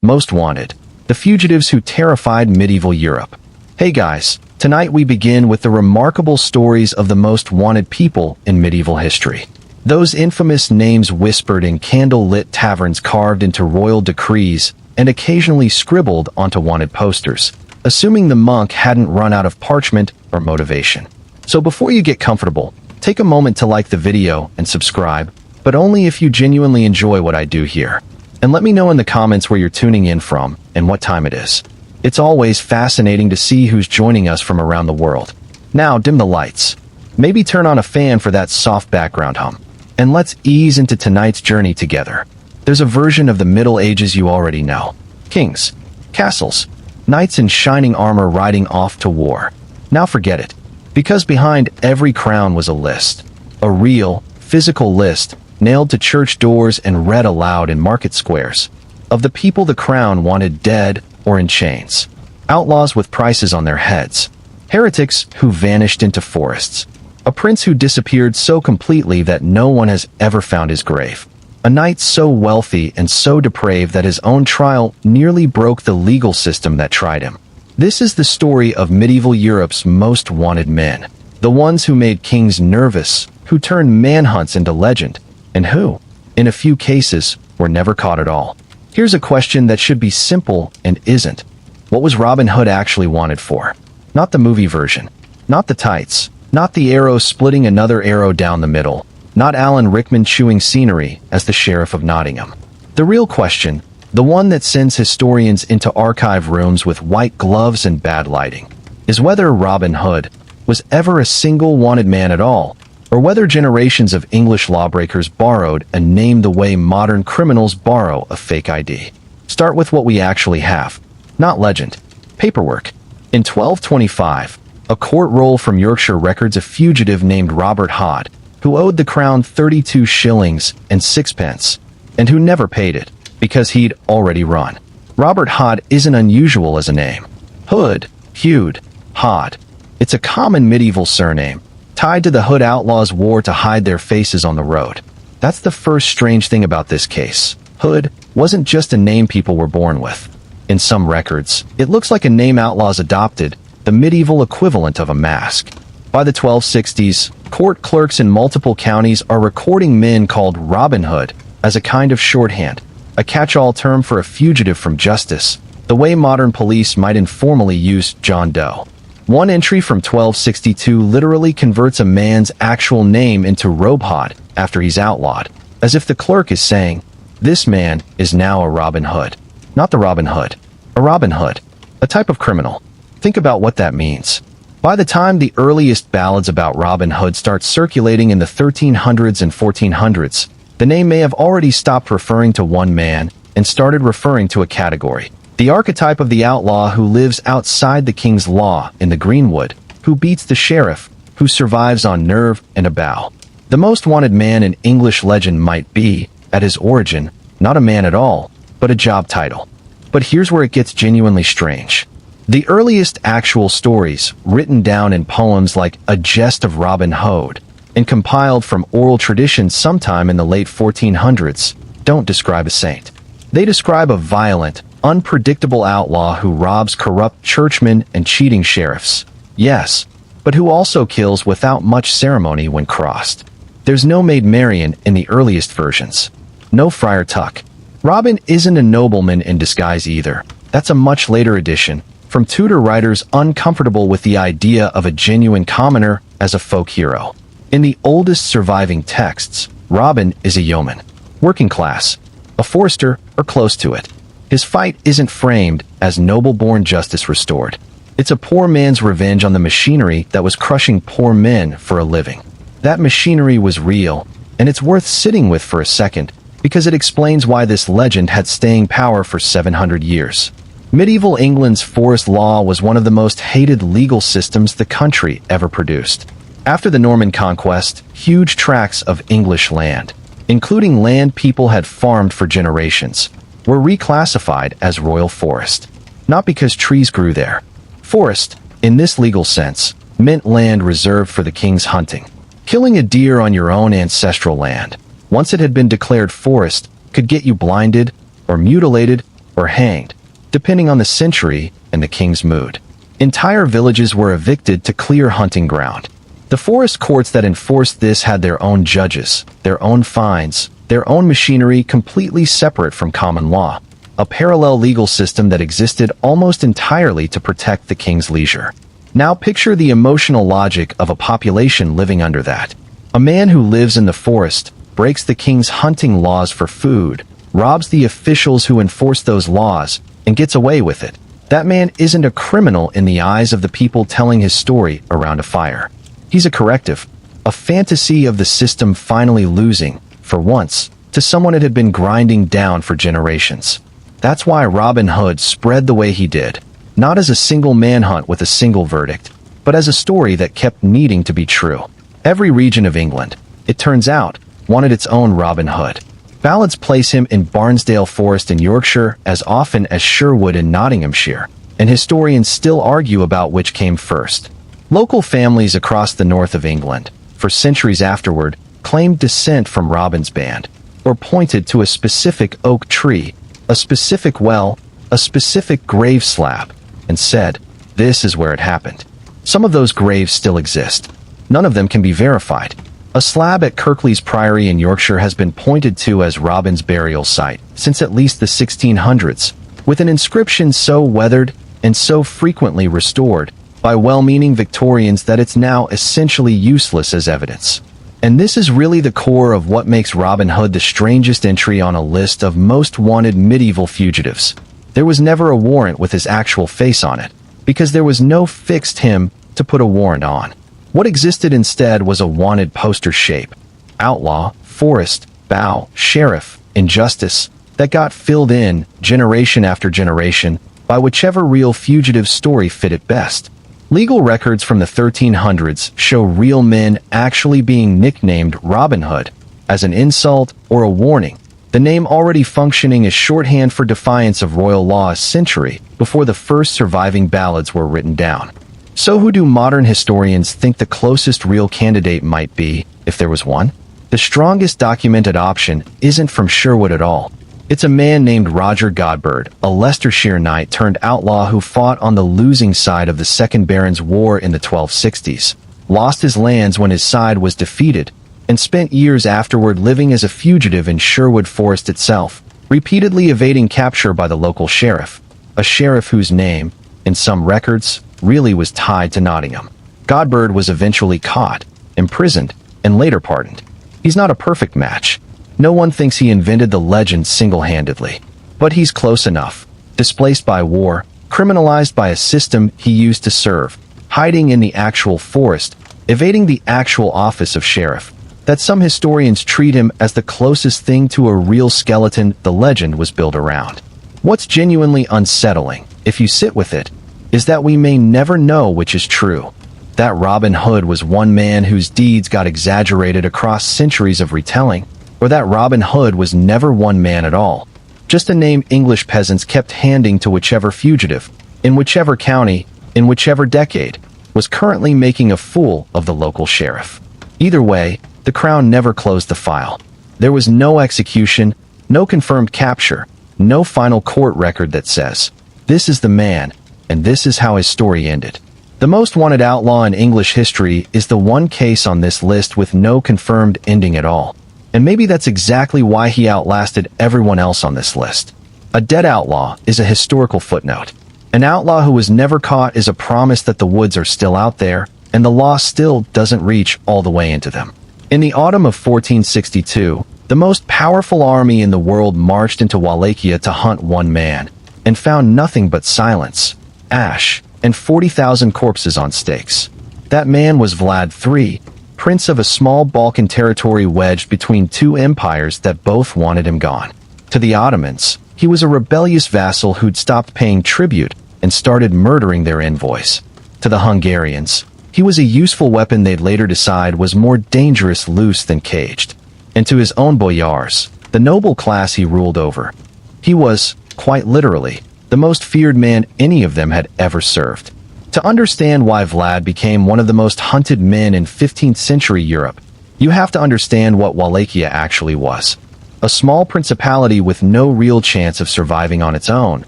Most Wanted, the fugitives who terrified medieval Europe. Hey guys, tonight we begin with the remarkable stories of the most wanted people in medieval history. Those infamous names whispered in candle-lit taverns, carved into royal decrees, and occasionally scribbled onto wanted posters, assuming the monk hadn't run out of parchment or motivation. So before you get comfortable, take a moment to like the video and subscribe, but only if you genuinely enjoy what I do here. And let me know in the comments where you're tuning in from and what time it is. It's always fascinating to see who's joining us from around the world. Now dim the lights. Maybe turn on a fan for that soft background hum. And let's ease into tonight's journey together. There's a version of the Middle Ages you already know. Kings, castles, knights in shining armor riding off to war. Now forget it. Because behind every crown was a list. A real, physical list, nailed to church doors and read aloud in market squares. Of the people the crown wanted dead or in chains. Outlaws with prices on their heads. Heretics who vanished into forests. A prince who disappeared so completely that no one has ever found his grave. A knight so wealthy and so depraved that his own trial nearly broke the legal system that tried him. This is the story of medieval Europe's most wanted men. The ones who made kings nervous, who turned manhunts into legend, and who, in a few cases, were never caught at all. Here's a question that should be simple and isn't. What was Robin Hood actually wanted for? Not the movie version. Not the tights. Not the arrow splitting another arrow down the middle. Not Alan Rickman chewing scenery as the Sheriff of Nottingham. The real question, the one that sends historians into archive rooms with white gloves and bad lighting, is whether Robin Hood was ever a single wanted man at all, or whether generations of English lawbreakers borrowed a name the way modern criminals borrow a fake ID. Start with what we actually have, not legend, paperwork. In 1225, a court roll from Yorkshire records a fugitive named Robert Hood, who owed the crown 32 shillings and sixpence, and who never paid it, because he'd already run. Robert Hood isn't unusual as a name. Hood, Hewed, Hod. It's a common medieval surname, tied to the Hood outlaws' war to hide their faces on the road. That's the first strange thing about this case. Hood wasn't just a name people were born with. In some records, it looks like a name outlaws adopted, the medieval equivalent of a mask. By the 1260s, court clerks in multiple counties are recording men called Robin Hood as a kind of shorthand, a catch-all term for a fugitive from justice, the way modern police might informally use John Doe. One entry from 1262 literally converts a man's actual name into Robe Hood after he's outlawed, as if the clerk is saying, this man is now a Robin Hood. Not the Robin Hood. A Robin Hood. A type of criminal. Think about what that means. By the time the earliest ballads about Robin Hood start circulating in the 1300s and 1400s, the name may have already stopped referring to one man and started referring to a category. The archetype of the outlaw who lives outside the king's law in the greenwood, who beats the sheriff, who survives on nerve and a bow. The most wanted man in English legend might be, at his origin, not a man at all, but a job title. But here's where it gets genuinely strange. The earliest actual stories, written down in poems like A Jest of Robin Hood, and compiled from oral tradition sometime in the late 1400s, don't describe a saint. They describe a violent, unpredictable outlaw who robs corrupt churchmen and cheating sheriffs. Yes, but who also kills without much ceremony when crossed. There's no Maid Marian in the earliest versions. No Friar Tuck. Robin isn't a nobleman in disguise either. That's a much later addition, from Tudor writers uncomfortable with the idea of a genuine commoner as a folk hero. In the oldest surviving texts, Robin is a yeoman, working class, a forester, or close to it. His fight isn't framed as noble-born justice restored. It's a poor man's revenge on the machinery that was crushing poor men for a living. That machinery was real, and it's worth sitting with for a second, because it explains why this legend had staying power for 700 years. Medieval England's forest law was one of the most hated legal systems the country ever produced. After the Norman conquest, huge tracts of English land, including land people had farmed for generations, were reclassified as royal forest. Not because trees grew there. Forest, in this legal sense, meant land reserved for the king's hunting. Killing a deer on your own ancestral land, once it had been declared forest, could get you blinded, or mutilated, or hanged, depending on the century and the king's mood. Entire villages were evicted to clear hunting ground. The forest courts that enforced this had their own judges, their own fines, their own machinery completely separate from common law, a parallel legal system that existed almost entirely to protect the king's leisure. Now picture the emotional logic of a population living under that. A man who lives in the forest, breaks the king's hunting laws for food, robs the officials who enforce those laws, and gets away with it. That man isn't a criminal in the eyes of the people telling his story around a fire. He's a corrective, a fantasy of the system finally losing, for once, to someone it had been grinding down for generations. That's why Robin Hood spread the way he did, not as a single manhunt with a single verdict, but as a story that kept needing to be true. Every region of England, it turns out, wanted its own Robin Hood. Ballads place him in Barnsdale Forest in Yorkshire as often as Sherwood in Nottinghamshire, and historians still argue about which came first. Local families across the north of England, for centuries afterward, claimed descent from Robin's band, or pointed to a specific oak tree, a specific well, a specific grave slab, and said, "This is where it happened." Some of those graves still exist. None of them can be verified. A slab at Kirklees Priory in Yorkshire has been pointed to as Robin's burial site since at least the 1600s, with an inscription so weathered and so frequently restored by well-meaning Victorians that it's now essentially useless as evidence. And this is really the core of what makes Robin Hood the strangest entry on a list of most wanted medieval fugitives. There was never a warrant with his actual face on it, because there was no fixed him to put a warrant on. What existed instead was a wanted poster shape: outlaw, forest, bow, sheriff, injustice, that got filled in, generation after generation, by whichever real fugitive story fit it best. Legal records from the 1300s show real men actually being nicknamed Robin Hood, as an insult or a warning, the name already functioning as shorthand for defiance of royal law a century before the first surviving ballads were written down. So who do modern historians think the closest real candidate might be, if there was one? The strongest documented option isn't from Sherwood at all. It's a man named Roger Godbird, a Leicestershire knight turned outlaw who fought on the losing side of the Second Barons' War in the 1260s, lost his lands when his side was defeated, and spent years afterward living as a fugitive in Sherwood Forest itself, repeatedly evading capture by the local sheriff, a sheriff whose name, in some records, really was tied to Nottingham. Godbird was eventually caught, imprisoned, and later pardoned. He's not a perfect match. No one thinks he invented the legend single-handedly. But he's close enough. Displaced by war, criminalized by a system he used to serve, hiding in the actual forest, evading the actual office of sheriff, that some historians treat him as the closest thing to a real skeleton the legend was built around. What's genuinely unsettling, if you sit with it, is that we may never know which is true. That Robin Hood was one man whose deeds got exaggerated across centuries of retelling, or that Robin Hood was never one man at all, just a name English peasants kept handing to whichever fugitive, in whichever county, in whichever decade, was currently making a fool of the local sheriff. Either way, the Crown never closed the file. There was no execution, no confirmed capture, no final court record that says, "This is the man, and this is how his story ended." The most wanted outlaw in English history is the one case on this list with no confirmed ending at all. And maybe that's exactly why he outlasted everyone else on this list. A dead outlaw is a historical footnote. An outlaw who was never caught is a promise that the woods are still out there, and the law still doesn't reach all the way into them. In the autumn of 1462, the most powerful army in the world marched into Wallachia to hunt one man, and found nothing but silence, ash, and 40,000 corpses on stakes. That man was Vlad III, prince of a small Balkan territory wedged between two empires that both wanted him gone. To the Ottomans, he was a rebellious vassal who'd stopped paying tribute and started murdering their envoys. To the Hungarians, he was a useful weapon they'd later decide was more dangerous loose than caged. And to his own boyars, the noble class he ruled over, he was, quite literally, the most feared man any of them had ever served. To understand why Vlad became one of the most hunted men in 15th century Europe, you have to understand what Wallachia actually was. a small principality with no real chance of surviving on its own,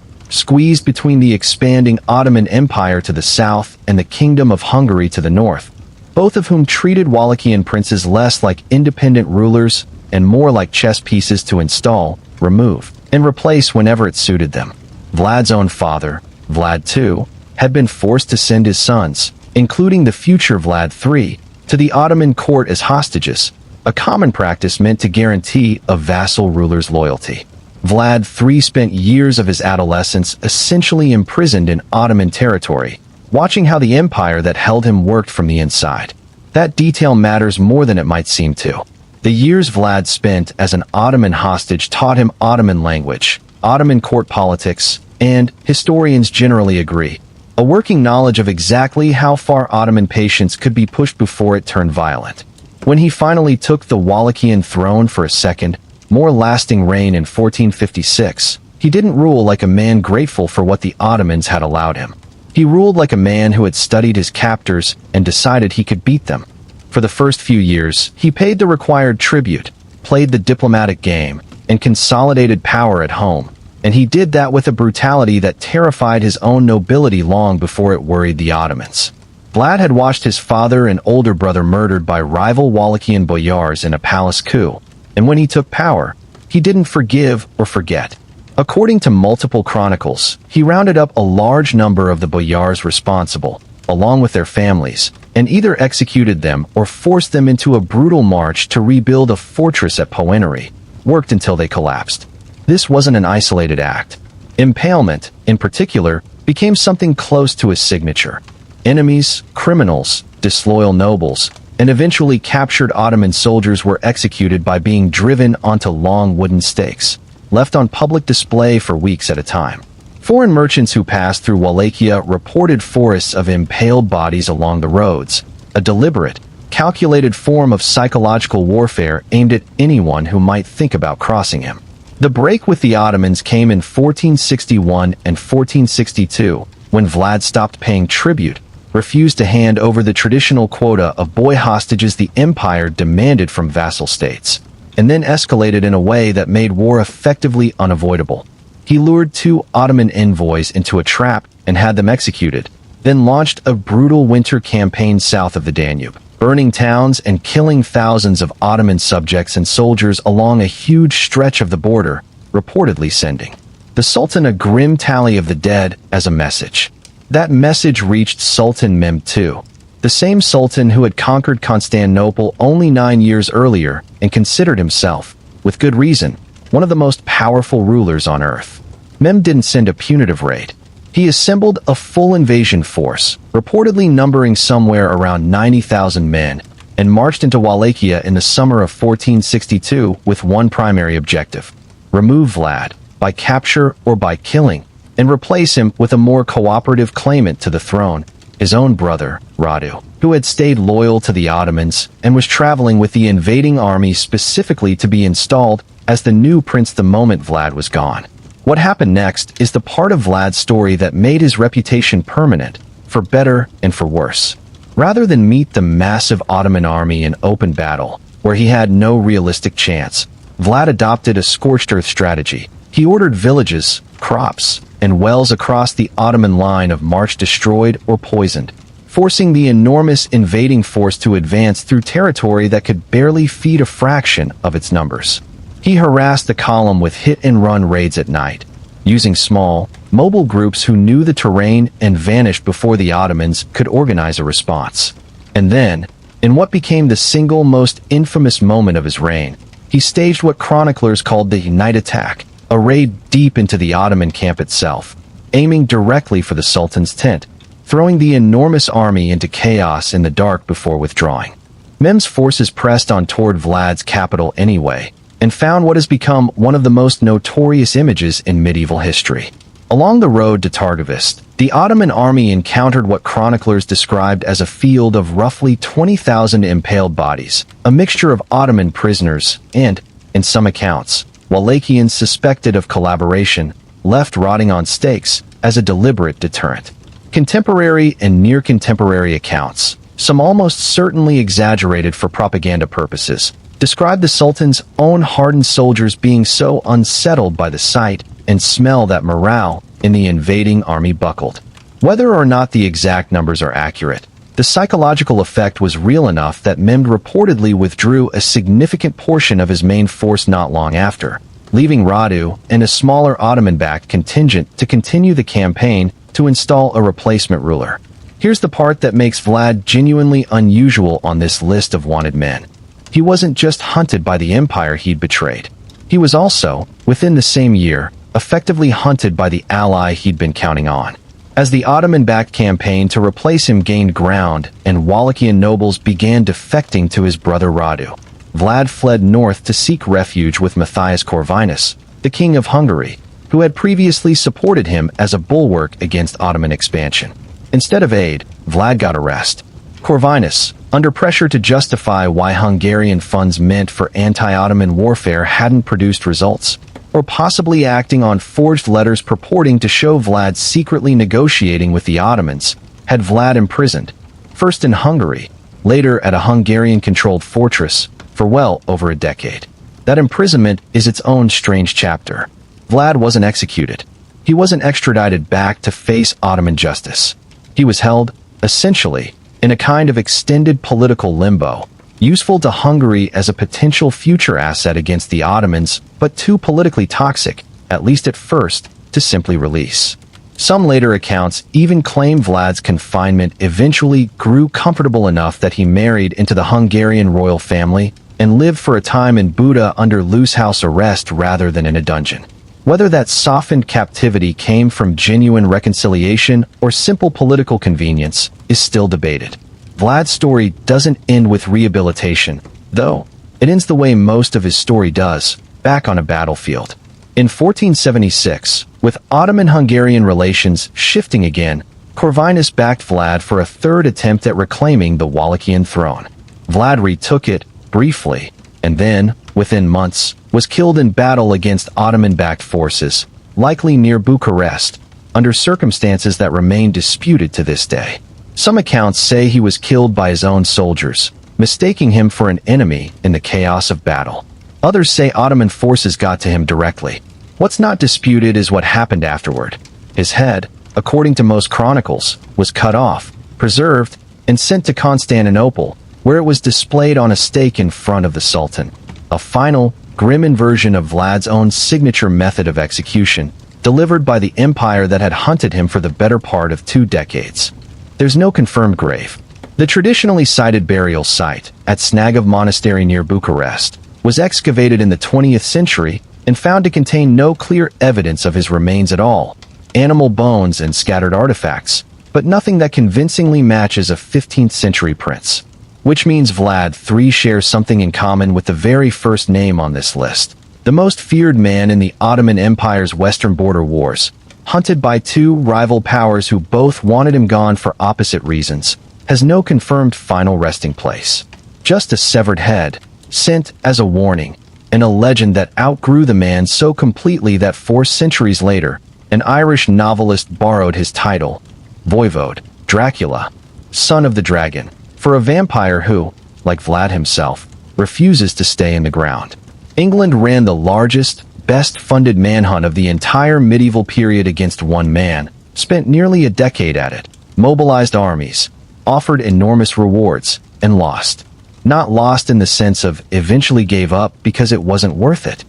squeezed between the expanding Ottoman Empire to the south and the Kingdom of Hungary to the north, both of whom treated Wallachian princes less like independent rulers and more like chess pieces to install, remove, and replace whenever it suited them. Vlad's own father, Vlad II, had been forced to send his sons, including the future Vlad III, to the Ottoman court as hostages, a common practice meant to guarantee a vassal ruler's loyalty. Vlad III spent years of his adolescence essentially imprisoned in Ottoman territory, watching how the empire that held him worked from the inside. That detail matters more than it might seem to. The years Vlad spent as an Ottoman hostage taught him Ottoman language, Ottoman court politics, and, historians generally agree, a working knowledge of exactly how far Ottoman patience could be pushed before it turned violent. When he finally took the Wallachian throne for a second, more lasting reign in 1456, he didn't rule like a man grateful for what the Ottomans had allowed him. He ruled like a man who had studied his captors and decided he could beat them. For the first few years, he paid the required tribute, played the diplomatic game, and consolidated power at home, and he did that with a brutality that terrified his own nobility long before it worried the Ottomans. Vlad had watched his father and older brother murdered by rival Wallachian boyars in a palace coup, and when he took power, he didn't forgive or forget. According to multiple chronicles, he rounded up a large number of the boyars responsible, along with their families, and either executed them or forced them into a brutal march to rebuild a fortress at Poenary, worked until they collapsed. This wasn't an isolated act. Impalement, in particular, became something close to his signature. Enemies, criminals, disloyal nobles, and eventually captured Ottoman soldiers were executed by being driven onto long wooden stakes, left on public display for weeks at a time. Foreign merchants who passed through Wallachia reported forests of impaled bodies along the roads, a deliberate, calculated form of psychological warfare aimed at anyone who might think about crossing him. The break with the Ottomans came in 1461 and 1462, when Vlad stopped paying tribute, refused to hand over the traditional quota of boy hostages the empire demanded from vassal states, and then escalated in a way that made war effectively unavoidable. He lured 2 Ottoman envoys into a trap and had them executed, then launched a brutal winter campaign south of the Danube, burning towns and killing thousands of Ottoman subjects and soldiers along a huge stretch of the border, reportedly sending the Sultan a grim tally of the dead as a message. That message reached Sultan Mehmed II, the same sultan who had conquered Constantinople only 9 years earlier and considered himself, with good reason, one of the most powerful rulers on earth. Mehmed didn't send a punitive raid. He assembled a full invasion force, reportedly numbering somewhere around 90,000 men, and marched into Wallachia in the summer of 1462 with one primary objective: remove Vlad, by capture or by killing, and replace him with a more cooperative claimant to the throne, his own brother, Radu, who had stayed loyal to the Ottomans and was traveling with the invading army specifically to be installed as the new prince the moment Vlad was gone. What happened next is the part of Vlad's story that made his reputation permanent, for better and for worse. Rather than meet the massive Ottoman army in open battle, where he had no realistic chance, Vlad adopted a scorched earth strategy. He ordered villages, crops, and wells across the Ottoman line of march destroyed or poisoned, forcing the enormous invading force to advance through territory that could barely feed a fraction of its numbers. He harassed the column with hit-and-run raids at night, using small, mobile groups who knew the terrain and vanished before the Ottomans could organize a response. And then, in what became the single most infamous moment of his reign, he staged what chroniclers called the night attack, a raid deep into the Ottoman camp itself, aiming directly for the Sultan's tent, throwing the enormous army into chaos in the dark before withdrawing. Mehmed's forces pressed on toward Vlad's capital anyway, and found what has become one of the most notorious images in medieval history. Along the road to Targovist, the Ottoman army encountered what chroniclers described as a field of roughly 20,000 impaled bodies, a mixture of Ottoman prisoners and, in some accounts, Wallachians suspected of collaboration, left rotting on stakes as a deliberate deterrent. Contemporary and near-contemporary accounts, some almost certainly exaggerated for propaganda purposes, described the Sultan's own hardened soldiers being so unsettled by the sight and smell that morale in the invading army buckled. Whether or not the exact numbers are accurate, the psychological effect was real enough that Mehmed reportedly withdrew a significant portion of his main force not long after, leaving Radu and a smaller Ottoman-backed contingent to continue the campaign to install a replacement ruler. Here's the part that makes Vlad genuinely unusual on this list of wanted men. He wasn't just hunted by the empire he'd betrayed. He was also, within the same year, effectively hunted by the ally he'd been counting on. As the Ottoman-backed campaign to replace him gained ground and Wallachian nobles began defecting to his brother Radu, Vlad fled north to seek refuge with Matthias Corvinus, the king of Hungary, who had previously supported him as a bulwark against Ottoman expansion. Instead of aid, Vlad got arrested. Corvinus, under pressure to justify why Hungarian funds meant for anti-Ottoman warfare hadn't produced results, or possibly acting on forged letters purporting to show Vlad secretly negotiating with the Ottomans, had Vlad imprisoned, first in Hungary, later at a Hungarian-controlled fortress, for well over a decade. That imprisonment is its own strange chapter. Vlad wasn't executed. He wasn't extradited back to face Ottoman justice. He was held, essentially, in a kind of extended political limbo, useful to Hungary as a potential future asset against the Ottomans, but too politically toxic, at least at first, to simply release. Some later accounts even claim Vlad's confinement eventually grew comfortable enough that he married into the Hungarian royal family and lived for a time in Buda under loose house arrest rather than in a dungeon. Whether that softened captivity came from genuine reconciliation or simple political convenience is still debated. Vlad's story doesn't end with rehabilitation, though. It ends the way most of his story does, back on a battlefield. In 1476, with Ottoman-Hungarian relations shifting again, Corvinus backed Vlad for a third attempt at reclaiming the Wallachian throne. Vlad retook it, briefly, and then, within months, was killed in battle against Ottoman-backed forces, likely near Bucharest, under circumstances that remain disputed to this day. Some accounts say he was killed by his own soldiers, mistaking him for an enemy in the chaos of battle. Others say Ottoman forces got to him directly. What's not disputed is what happened afterward. His head, according to most chronicles, was cut off, preserved, and sent to Constantinople, where it was displayed on a stake in front of the Sultan. A final, grim inversion of Vlad's own signature method of execution, delivered by the empire that had hunted him for the better part of 2 decades. There's no confirmed grave. The traditionally cited burial site, at Snagov Monastery near Bucharest, was excavated in the 20th century and found to contain no clear evidence of his remains at all. Animal bones and scattered artifacts, but nothing that convincingly matches a 15th century prince. Which means Vlad III shares something in common with the very first name on this list. The most feared man in the Ottoman Empire's western border wars, hunted by 2 rival powers who both wanted him gone for opposite reasons, has no confirmed final resting place. Just a severed head, sent as a warning, and a legend that outgrew the man so completely that 4 centuries later, an Irish novelist borrowed his title, Voivode, Dracula, son of the dragon, for a vampire who, like Vlad himself, refuses to stay in the ground. England ran the largest, best-funded manhunt of the entire medieval period against one man, spent nearly a decade at it, mobilized armies, offered enormous rewards, and lost. Not lost in the sense of eventually gave up because it wasn't worth it.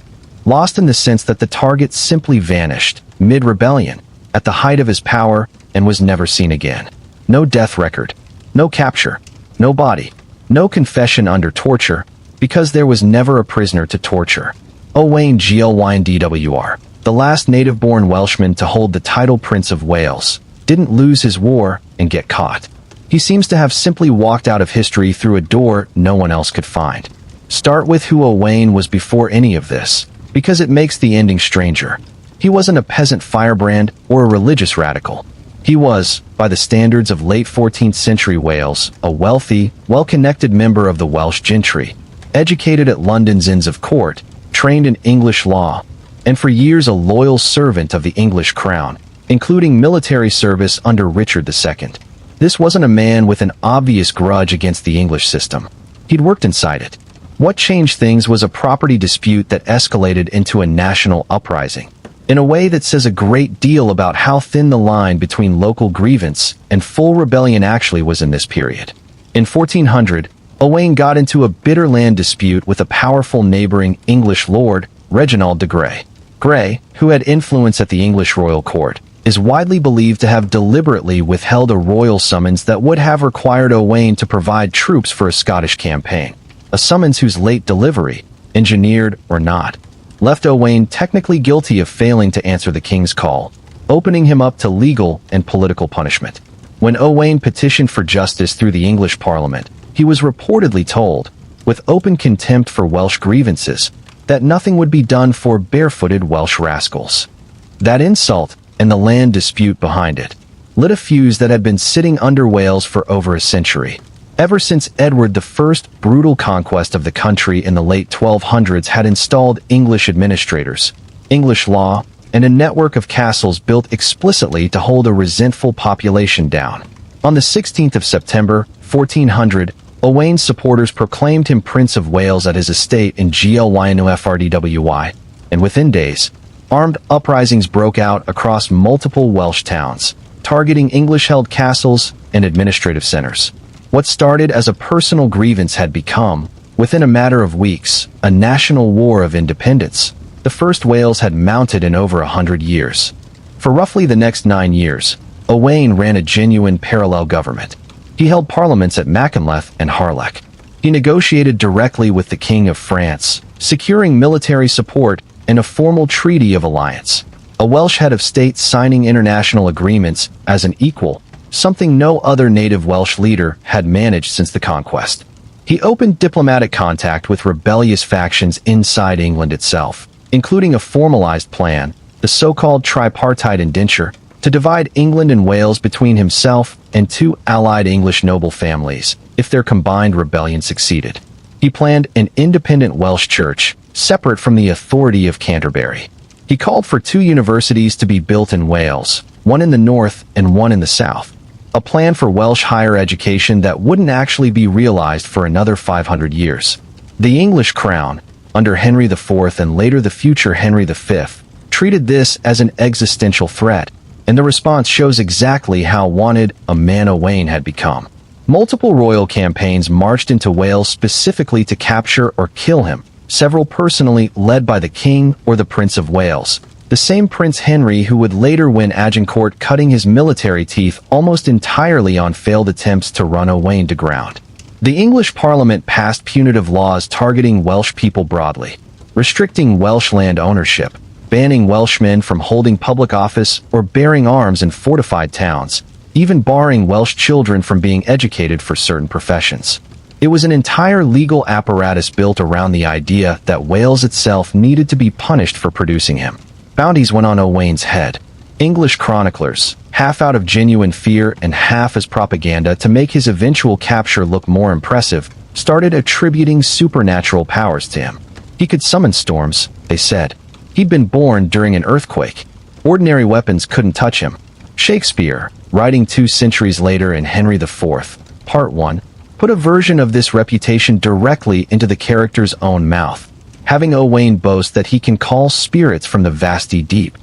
Lost in the sense that the target simply vanished, mid-rebellion, at the height of his power, and was never seen again. No death record, no capture, no body, no confession under torture, because there was never a prisoner to torture. Owain Gilles, the last native-born Welshman to hold the title Prince of Wales, didn't lose his war and get caught. He seems to have simply walked out of history through a door no one else could find. Start with who Owain was before any of this, because it makes the ending stranger. He wasn't a peasant firebrand or a religious radical. He was, by the standards of late 14th century Wales, a wealthy, well-connected member of the Welsh gentry, educated at London's Inns of Court, trained in English law, and for years a loyal servant of the English crown, including military service under Richard II. This wasn't a man with an obvious grudge against the English system. He'd worked inside it. What changed things was a property dispute that escalated into a national uprising, in a way that says a great deal about how thin the line between local grievance and full rebellion actually was in this period. In 1400, Owain got into a bitter land dispute with a powerful neighboring English lord, Reginald de Grey. Grey, who had influence at the English royal court, is widely believed to have deliberately withheld a royal summons that would have required Owain to provide troops for a Scottish campaign, a summons whose late delivery, engineered or not, left Owain technically guilty of failing to answer the king's call, opening him up to legal and political punishment. When Owain petitioned for justice through the English Parliament, he was reportedly told, with open contempt for Welsh grievances, that nothing would be done for barefooted Welsh rascals. That insult, and the land dispute behind it, lit a fuse that had been sitting under Wales for over a century. Ever since Edward I's brutal conquest of the country in the late 1200s had installed English administrators, English law, and a network of castles built explicitly to hold a resentful population down. On the 16th of September, 1400, Owain's supporters proclaimed him Prince of Wales at his estate in Glyndŵr, and within days, armed uprisings broke out across multiple Welsh towns, targeting English-held castles and administrative centers. What started as a personal grievance had become, within a matter of weeks, a national war of independence, the first Wales had mounted in over 100 years. For roughly the next 9 years, Owain ran a genuine parallel government. He held parliaments at Machynlleth and Harlech. He negotiated directly with the King of France, securing military support and a formal treaty of alliance. A Welsh head of state signing international agreements as an equal, something no other native Welsh leader had managed since the conquest. He opened diplomatic contact with rebellious factions inside England itself, including a formalized plan, the so-called tripartite indenture, to divide England and Wales between himself and two allied English noble families, if their combined rebellion succeeded. He planned an independent Welsh church, separate from the authority of Canterbury. He called for 2 universities to be built in Wales, one in the north and one in the south, a plan for Welsh higher education that wouldn't actually be realized for another 500 years. The English crown, under Henry IV and later the future Henry V, treated this as an existential threat, and the response shows exactly how wanted a man Owain had become. Multiple royal campaigns marched into Wales specifically to capture or kill him, several personally led by the King or the Prince of Wales, the same Prince Henry who would later win Agincourt, cutting his military teeth almost entirely on failed attempts to run Owain to ground. The English Parliament passed punitive laws targeting Welsh people broadly, restricting Welsh land ownership, banning Welshmen from holding public office or bearing arms in fortified towns, even barring Welsh children from being educated for certain professions. It was an entire legal apparatus built around the idea that Wales itself needed to be punished for producing him. Bounties went on Owain's head. English chroniclers, half out of genuine fear and half as propaganda to make his eventual capture look more impressive, started attributing supernatural powers to him. He could summon storms, they said. He'd been born during an earthquake. Ordinary weapons couldn't touch him. Shakespeare, writing 2 centuries later in Henry IV, Part 1, put a version of this reputation directly into the character's own mouth, having Owain boast that he can call spirits from the vasty deep,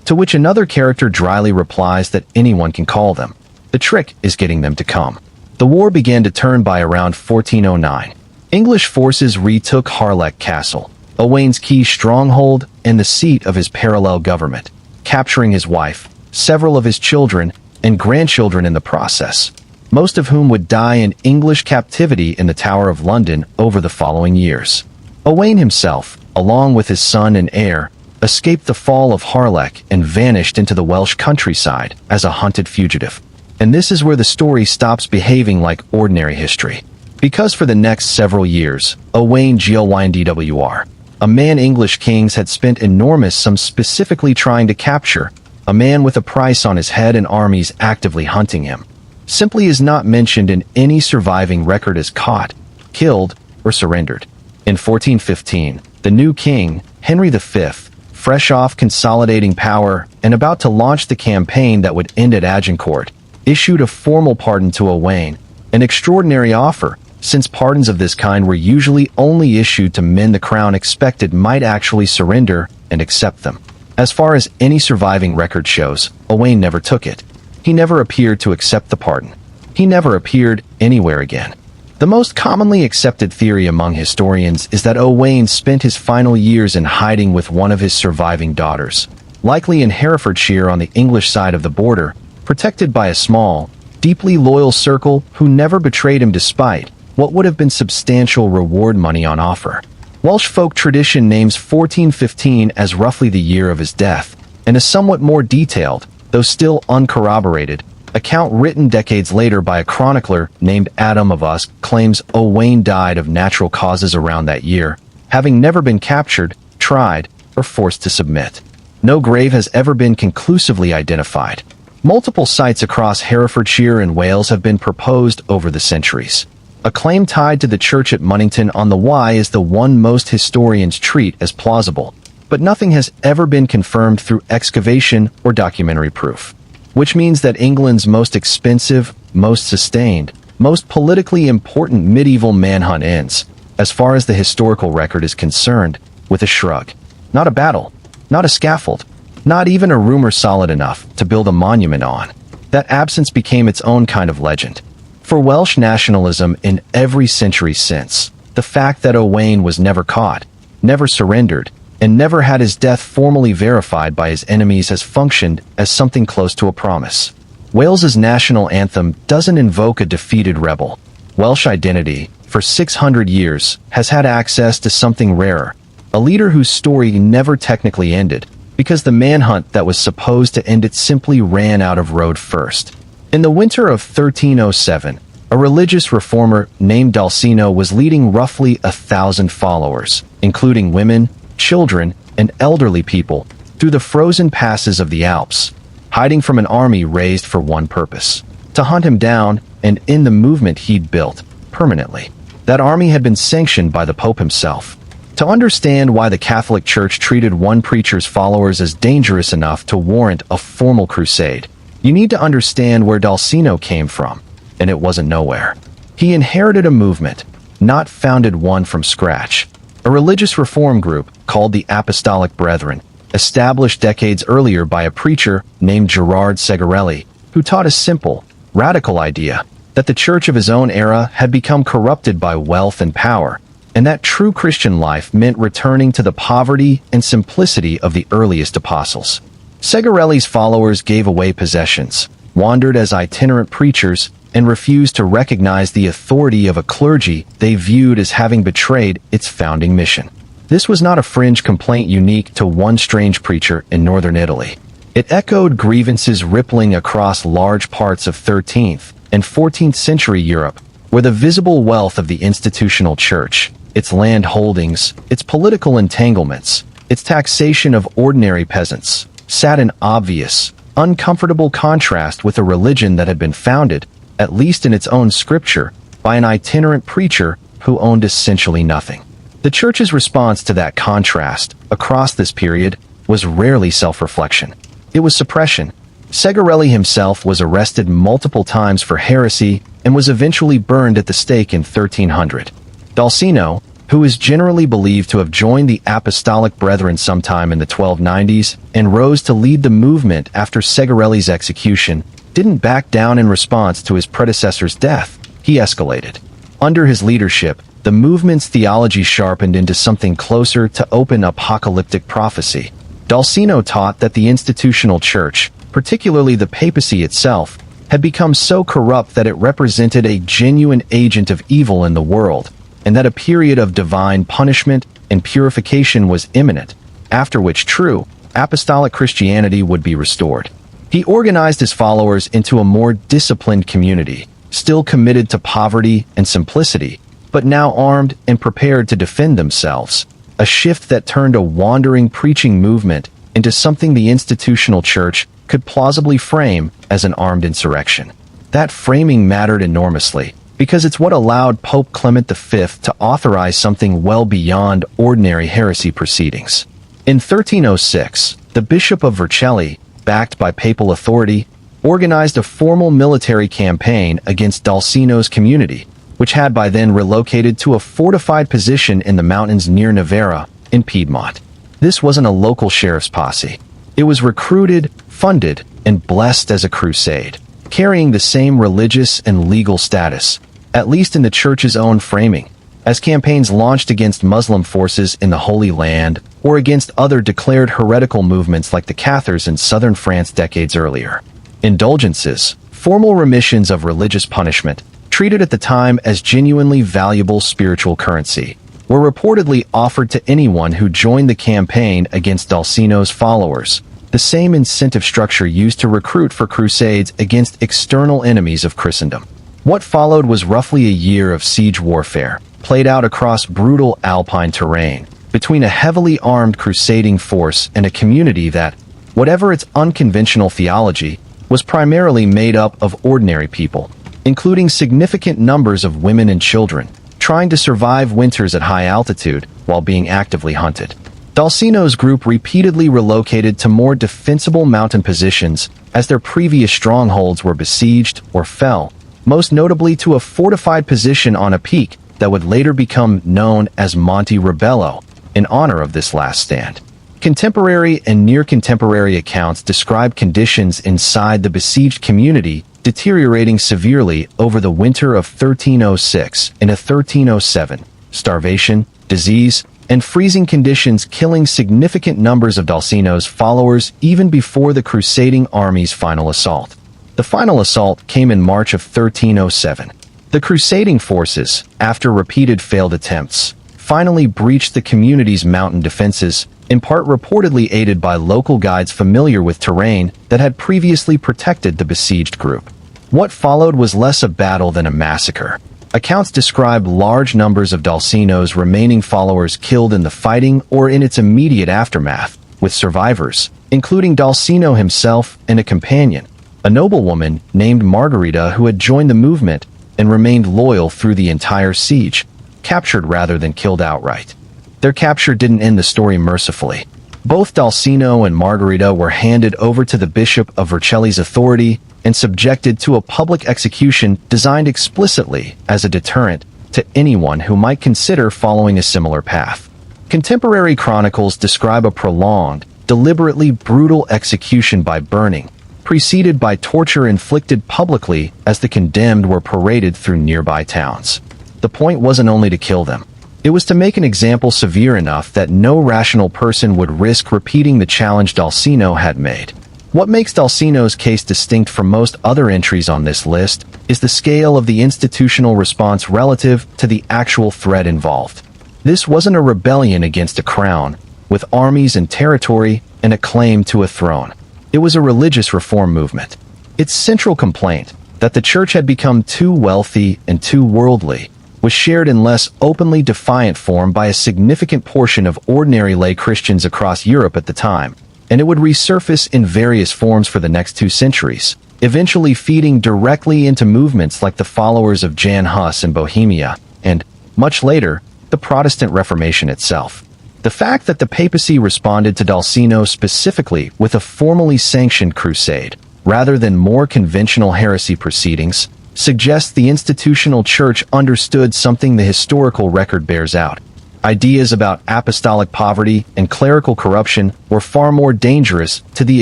to which another character dryly replies that anyone can call them. The trick is getting them to come. The war began to turn by around 1409. English forces retook Harlech Castle, Owain's key stronghold and the seat of his parallel government, capturing his wife, several of his children, and grandchildren in the process, most of whom would die in English captivity in the Tower of London over the following years. Owain himself, along with his son and heir, escaped the fall of Harlech and vanished into the Welsh countryside as a hunted fugitive. And this is where the story stops behaving like ordinary history. Because for the next several years, Owain Glyndwr, a man English kings had spent enormous sums specifically trying to capture, a man with a price on his head and armies actively hunting him, simply is not mentioned in any surviving record as caught, killed, or surrendered. In 1415, the new king, Henry V, fresh off consolidating power and about to launch the campaign that would end at Agincourt, issued a formal pardon to Owain, an extraordinary offer, since pardons of this kind were usually only issued to men the crown expected might actually surrender and accept them. As far as any surviving record shows, Owain never took it. He never appeared to accept the pardon. He never appeared anywhere again. The most commonly accepted theory among historians is that Owain spent his final years in hiding with one of his surviving daughters, likely in Herefordshire on the English side of the border, protected by a small, deeply loyal circle who never betrayed him despite what would have been substantial reward money on offer. Welsh folk tradition names 1415 as roughly the year of his death, and a somewhat more detailed, though still uncorroborated, account written decades later by a chronicler named Adam of Usk claims Owain died of natural causes around that year, having never been captured, tried, or forced to submit. No grave has ever been conclusively identified. Multiple sites across Herefordshire and Wales have been proposed over the centuries. A claim tied to the church at Monnington on the Wye is the one most historians treat as plausible, but nothing has ever been confirmed through excavation or documentary proof. Which means that England's most expensive, most sustained, most politically important medieval manhunt ends, as far as the historical record is concerned, with a shrug. Not a battle, not a scaffold, not even a rumor solid enough to build a monument on. That absence became its own kind of legend. For Welsh nationalism in every century since, the fact that Owain was never caught, never surrendered, and never had his death formally verified by his enemies has functioned as something close to a promise. Wales's national anthem doesn't invoke a defeated rebel. Welsh identity, for 600 years, has had access to something rarer, a leader whose story never technically ended, because the manhunt that was supposed to end it simply ran out of road first. In the winter of 1307, a religious reformer named Dolcino was leading roughly 1,000 followers, including women, children, and elderly people, through the frozen passes of the Alps, hiding from an army raised for one purpose: to hunt him down and end the movement he'd built, permanently. That army had been sanctioned by the Pope himself. To understand why the Catholic Church treated one preacher's followers as dangerous enough to warrant a formal crusade, you need to understand where Dolcino came from, and it wasn't nowhere. He inherited a movement, not founded one from scratch. A religious reform group called the Apostolic Brethren, established decades earlier by a preacher named Gerard Segarelli, who taught a simple, radical idea that the church of his own era had become corrupted by wealth and power, and that true Christian life meant returning to the poverty and simplicity of the earliest apostles. Segarelli's followers gave away possessions, wandered as itinerant preachers, and refused to recognize the authority of a clergy they viewed as having betrayed its founding mission. This was not a fringe complaint unique to one strange preacher in northern Italy. It echoed grievances rippling across large parts of 13th and 14th century Europe, where the visible wealth of the institutional church, its land holdings, its political entanglements, its taxation of ordinary peasants, sat in obvious, uncomfortable contrast with a religion that had been founded, at least in its own scripture, by an itinerant preacher who owned essentially nothing. The church's response to that contrast, across this period, was rarely self-reflection. It was suppression. Segarelli himself was arrested multiple times for heresy and was eventually burned at the stake in 1300. Dolcino, who is generally believed to have joined the Apostolic Brethren sometime in the 1290s and rose to lead the movement after Segarelli's execution, didn't back down in response to his predecessor's death. He escalated. Under his leadership, the movement's theology sharpened into something closer to open apocalyptic prophecy. Dolcino taught that the institutional church, particularly the papacy itself, had become so corrupt that it represented a genuine agent of evil in the world, and that a period of divine punishment and purification was imminent, after which true, apostolic Christianity would be restored. He organized his followers into a more disciplined community, still committed to poverty and simplicity, but now armed and prepared to defend themselves, a shift that turned a wandering preaching movement into something the institutional church could plausibly frame as an armed insurrection. That framing mattered enormously, because it's what allowed Pope Clement V to authorize something well beyond ordinary heresy proceedings. In 1306, the Bishop of Vercelli, backed by papal authority, organized a formal military campaign against Dolcino's community, which had by then relocated to a fortified position in the mountains near Novara, in Piedmont. This wasn't a local sheriff's posse. It was recruited, funded, and blessed as a crusade, carrying the same religious and legal status, at least in the church's own framing, as campaigns launched against Muslim forces in the Holy Land or against other declared heretical movements like the Cathars in southern France decades earlier. Indulgences, formal remissions of religious punishment, treated at the time as genuinely valuable spiritual currency, were reportedly offered to anyone who joined the campaign against Dolcino's followers, the same incentive structure used to recruit for crusades against external enemies of Christendom. What followed was roughly a year of siege warfare, played out across brutal alpine terrain, between a heavily armed crusading force and a community that, whatever its unconventional theology, was primarily made up of ordinary people, including significant numbers of women and children, trying to survive winters at high altitude while being actively hunted. Dolcino's group repeatedly relocated to more defensible mountain positions as their previous strongholds were besieged or fell, most notably to a fortified position on a peak that would later become known as Monte Rebello, in honor of this last stand. Contemporary and near-contemporary accounts describe conditions inside the besieged community deteriorating severely over the winter of 1306 and 1307, starvation, disease, and freezing conditions killing significant numbers of Dolcino's followers even before the crusading army's final assault. The final assault came in March of 1307. The crusading forces, after repeated failed attempts, finally breached the community's mountain defenses, in part reportedly aided by local guides familiar with terrain that had previously protected the besieged group. What followed was less a battle than a massacre. Accounts describe large numbers of Dolcino's remaining followers killed in the fighting or in its immediate aftermath, with survivors, including Dolcino himself and a companion, a noblewoman named Margherita who had joined the movement and remained loyal through the entire siege, captured rather than killed outright. Their capture didn't end the story mercifully. Both Dolcino and Margherita were handed over to the Bishop of Vercelli's authority and subjected to a public execution designed explicitly as a deterrent to anyone who might consider following a similar path. Contemporary chronicles describe a prolonged, deliberately brutal execution by burning, preceded by torture inflicted publicly as the condemned were paraded through nearby towns. The point wasn't only to kill them. It was to make an example severe enough that no rational person would risk repeating the challenge Dolcino had made. What makes Dolcino's case distinct from most other entries on this list is the scale of the institutional response relative to the actual threat involved. This wasn't a rebellion against a crown, with armies and territory and a claim to a throne. It was a religious reform movement. Its central complaint, that the church had become too wealthy and too worldly, was shared in less openly defiant form by a significant portion of ordinary lay Christians across Europe at the time, and it would resurface in various forms for the next 2 centuries, eventually feeding directly into movements like the followers of Jan Hus in Bohemia, and, much later, the Protestant Reformation itself. The fact that the papacy responded to Dolcino specifically with a formally sanctioned crusade, rather than more conventional heresy proceedings, suggests the institutional church understood something the historical record bears out. Ideas about apostolic poverty and clerical corruption were far more dangerous to the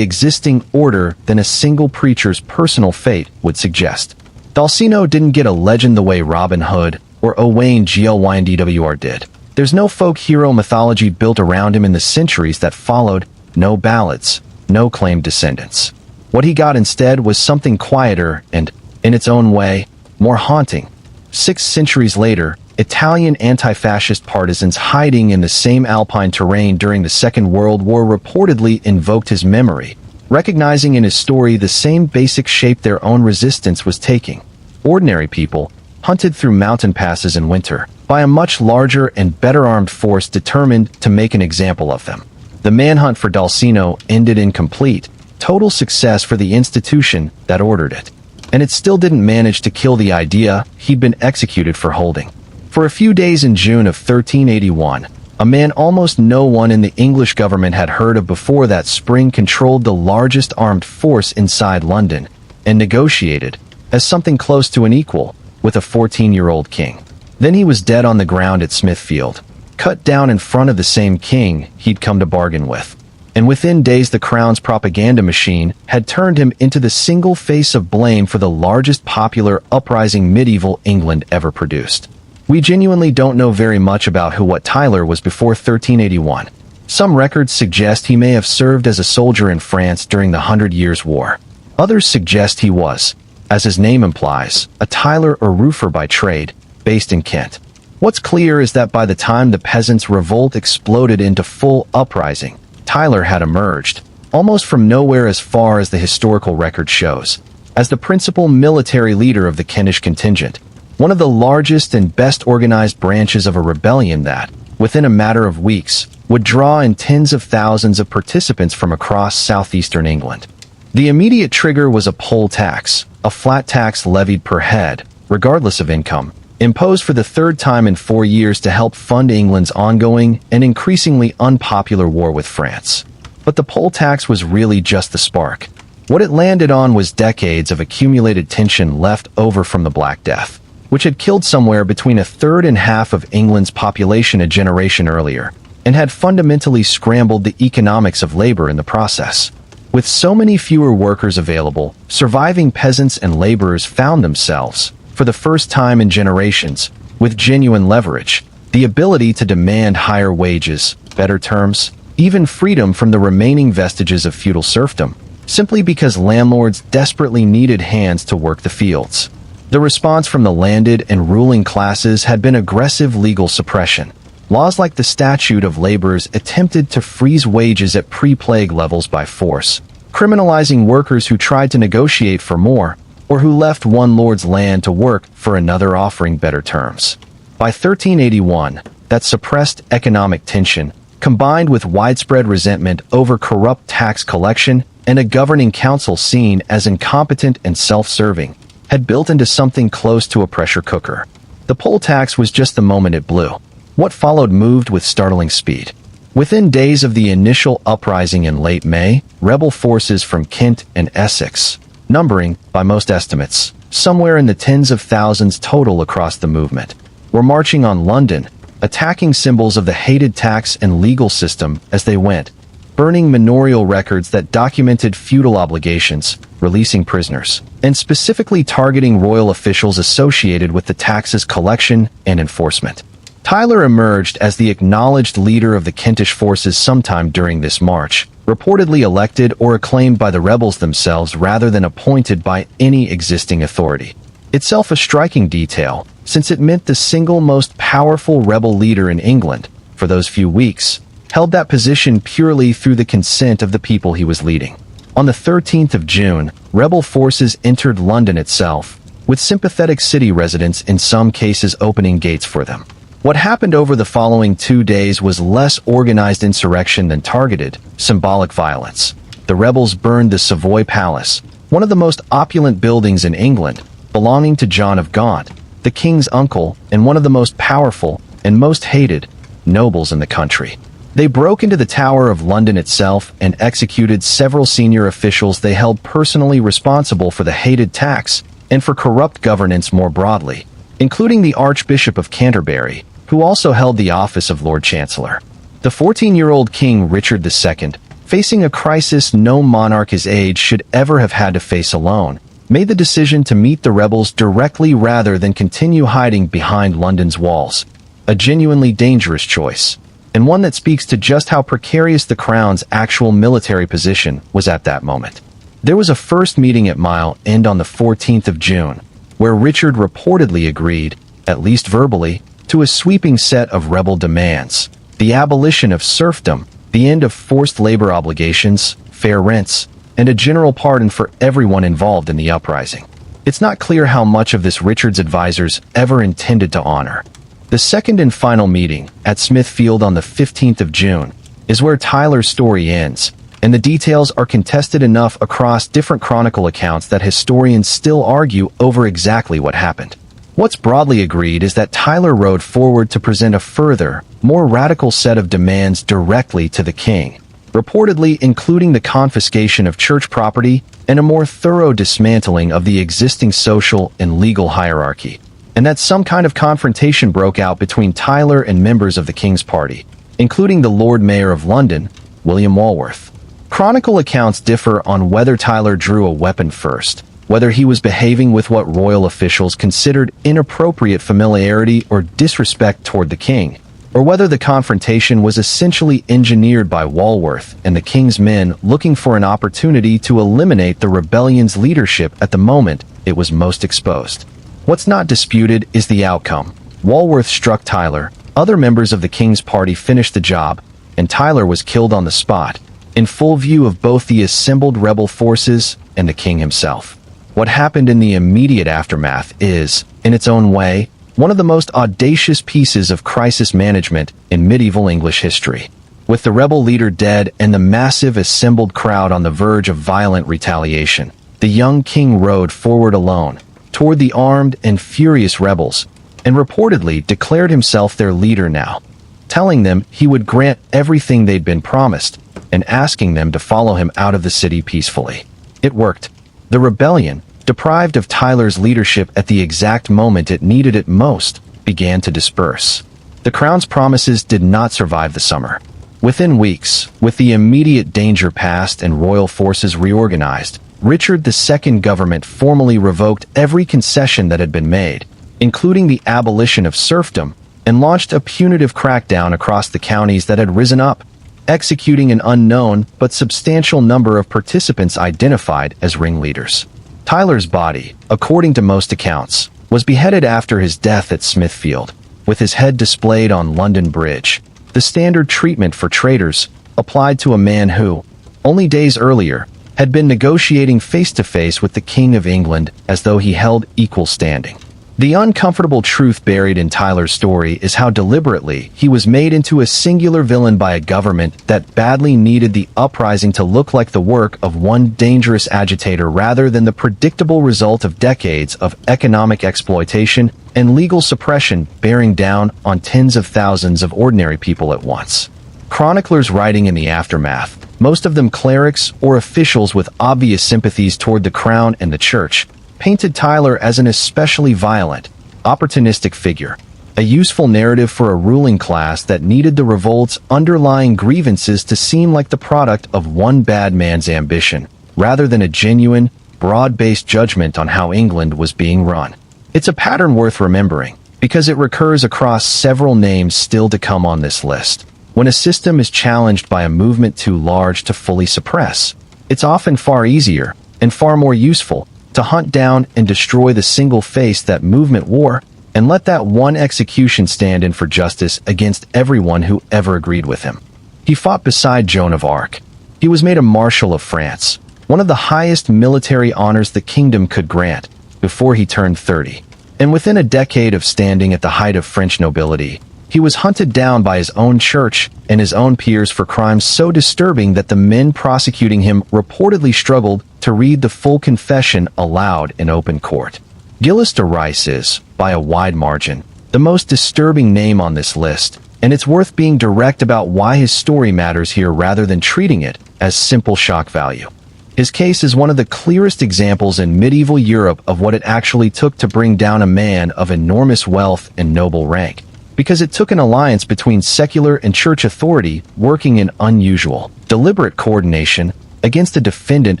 existing order than a single preacher's personal fate would suggest. Dolcino didn't get a legend the way Robin Hood or Owain Gilles did. There's no folk hero mythology built around him in the centuries that followed, no ballads, no claimed descendants. What he got instead was something quieter and, in its own way, more haunting. 6 centuries later, Italian anti-fascist partisans hiding in the same alpine terrain during the Second World War reportedly invoked his memory, recognizing in his story the same basic shape their own resistance was taking. Ordinary people, hunted through mountain passes in winter, by a much larger and better-armed force determined to make an example of them. The manhunt for Dolcino ended in complete, total success for the institution that ordered it. And it still didn't manage to kill the idea he'd been executed for holding. For a few days in June of 1381, a man almost no one in the English government had heard of before that spring controlled the largest armed force inside London, and negotiated, as something close to an equal, with a 14-year-old king. Then he was dead on the ground at Smithfield, cut down in front of the same king he'd come to bargain with. And within days the crown's propaganda machine had turned him into the single face of blame for the largest popular uprising medieval England ever produced. We genuinely don't know very much about who Wat Tyler was before 1381. Some records suggest he may have served as a soldier in France during the 100 Years' War. Others suggest he was, as his name implies, a tiler or roofer by trade, based in Kent. What's clear is that by the time the Peasants' revolt exploded into full uprising, Tyler had emerged, almost from nowhere as far as the historical record shows, as the principal military leader of the Kentish contingent, one of the largest and best organized branches of a rebellion that, within a matter of weeks, would draw in tens of thousands of participants from across southeastern England. The immediate trigger was a poll tax, a flat tax levied per head, regardless of income, imposed for the third time in 4 years to help fund England's ongoing and increasingly unpopular war with France. But the poll tax was really just the spark. What it landed on was decades of accumulated tension left over from the Black Death, which had killed somewhere between a third and half of England's population a generation earlier, and had fundamentally scrambled the economics of labor in the process. With so many fewer workers available, surviving peasants and laborers found themselves, for the first time in generations, with genuine leverage, the ability to demand higher wages, better terms, even freedom from the remaining vestiges of feudal serfdom, simply because landlords desperately needed hands to work the fields. The response from the landed and ruling classes had been aggressive legal suppression. Laws like the Statute of Labourers attempted to freeze wages at pre-plague levels by force, criminalizing workers who tried to negotiate for more, or who left one lord's land to work for another offering better terms. By 1381, that suppressed economic tension, combined with widespread resentment over corrupt tax collection and a governing council seen as incompetent and self-serving, had built into something close to a pressure cooker. The poll tax was just the moment it blew. What followed moved with startling speed. Within days of the initial uprising in late May, rebel forces from Kent and Essex, numbering, by most estimates, somewhere in the tens of thousands total across the movement, were marching on London, attacking symbols of the hated tax and legal system as they went, burning manorial records that documented feudal obligations, releasing prisoners, and specifically targeting royal officials associated with the tax's collection and enforcement. Tyler emerged as the acknowledged leader of the Kentish forces sometime during this march, reportedly elected or acclaimed by the rebels themselves rather than appointed by any existing authority. Itself a striking detail, since it meant the single most powerful rebel leader in England, for those few weeks, held that position purely through the consent of the people he was leading. On the 13th of June, rebel forces entered London itself, with sympathetic city residents in some cases opening gates for them. What happened over the following 2 days was less organized insurrection than targeted, symbolic violence. The rebels burned the Savoy Palace, one of the most opulent buildings in England, belonging to John of Gaunt, the king's uncle and one of the most powerful and most hated nobles in the country. They broke into the Tower of London itself and executed several senior officials they held personally responsible for the hated tax and for corrupt governance more broadly, including the Archbishop of Canterbury, who also held the office of Lord Chancellor. The 14-year-old King Richard II, facing a crisis no monarch his age should ever have had to face alone, made the decision to meet the rebels directly rather than continue hiding behind London's walls. A genuinely dangerous choice, and one that speaks to just how precarious the Crown's actual military position was at that moment. There was a first meeting at Mile End on the 14th of June, where Richard reportedly agreed, at least verbally, to a sweeping set of rebel demands: the abolition of serfdom, the end of forced labor obligations, fair rents, and a general pardon for everyone involved in the uprising. It's not clear how much of this Richard's advisors ever intended to honor. The second and final meeting, at Smithfield on the 15th of June, is where Tyler's story ends, and the details are contested enough across different chronicle accounts that historians still argue over exactly what happened. What's broadly agreed is that Tyler rode forward to present a further, more radical set of demands directly to the king, reportedly including the confiscation of church property and a more thorough dismantling of the existing social and legal hierarchy. and that some kind of confrontation broke out between Tyler and members of the King's party, including the Lord Mayor of London, William Walworth. Chronicle accounts differ on whether Tyler drew a weapon first, whether he was behaving with what royal officials considered inappropriate familiarity or disrespect toward the king, or whether the confrontation was essentially engineered by Walworth and the king's men looking for an opportunity to eliminate the rebellion's leadership at the moment it was most exposed. What's not disputed is the outcome. Walworth struck Tyler, other members of the king's party finished the job, and Tyler was killed on the spot, in full view of both the assembled rebel forces and the king himself. What happened in the immediate aftermath is, in its own way, one of the most audacious pieces of crisis management in medieval English history. With the rebel leader dead and the massive assembled crowd on the verge of violent retaliation, the young king rode forward alone, toward the armed and furious rebels, and reportedly declared himself their leader now, telling them he would grant everything they'd been promised, and asking them to follow him out of the city peacefully. It worked. The rebellion, deprived of Tyler's leadership at the exact moment it needed it most, began to disperse. The crown's promises did not survive the summer. Within weeks, with the immediate danger past and royal forces reorganized, Richard II government formally revoked every concession that had been made, including the abolition of serfdom, and launched a punitive crackdown across the counties that had risen up, executing an unknown but substantial number of participants identified as ringleaders. Tyler's body, according to most accounts, was beheaded after his death at Smithfield, with his head displayed on London Bridge, the standard treatment for traitors applied to a man who, only days earlier, had been negotiating face-to-face with the King of England as though he held equal standing. The uncomfortable truth buried in Tyler's story is how deliberately he was made into a singular villain by a government that badly needed the uprising to look like the work of one dangerous agitator rather than the predictable result of decades of economic exploitation and legal suppression bearing down on tens of thousands of ordinary people at once. Chroniclers writing in the aftermath, most of them clerics or officials with obvious sympathies toward the crown and the church, painted Tyler as an especially violent, opportunistic figure, a useful narrative for a ruling class that needed the revolt's underlying grievances to seem like the product of one bad man's ambition, rather than a genuine, broad-based judgment on how England was being run. It's a pattern worth remembering, because it recurs across several names still to come on this list. When a system is challenged by a movement too large to fully suppress, it's often far easier, and far more useful, to hunt down and destroy the single face that movement wore, and let that one execution stand in for justice against everyone who ever agreed with him. He fought beside Joan of Arc. He was made a Marshal of France, one of the highest military honors the kingdom could grant, before he turned 30. And within a decade of standing at the height of French nobility, he was hunted down by his own church and his own peers for crimes so disturbing that the men prosecuting him reportedly struggled to read the full confession aloud in open court. Gilles de Rais is, by a wide margin, the most disturbing name on this list, and it's worth being direct about why his story matters here rather than treating it as simple shock value. His case is one of the clearest examples in medieval Europe of what it actually took to bring down a man of enormous wealth and noble rank, because it took an alliance between secular and church authority working in unusual, deliberate coordination against a defendant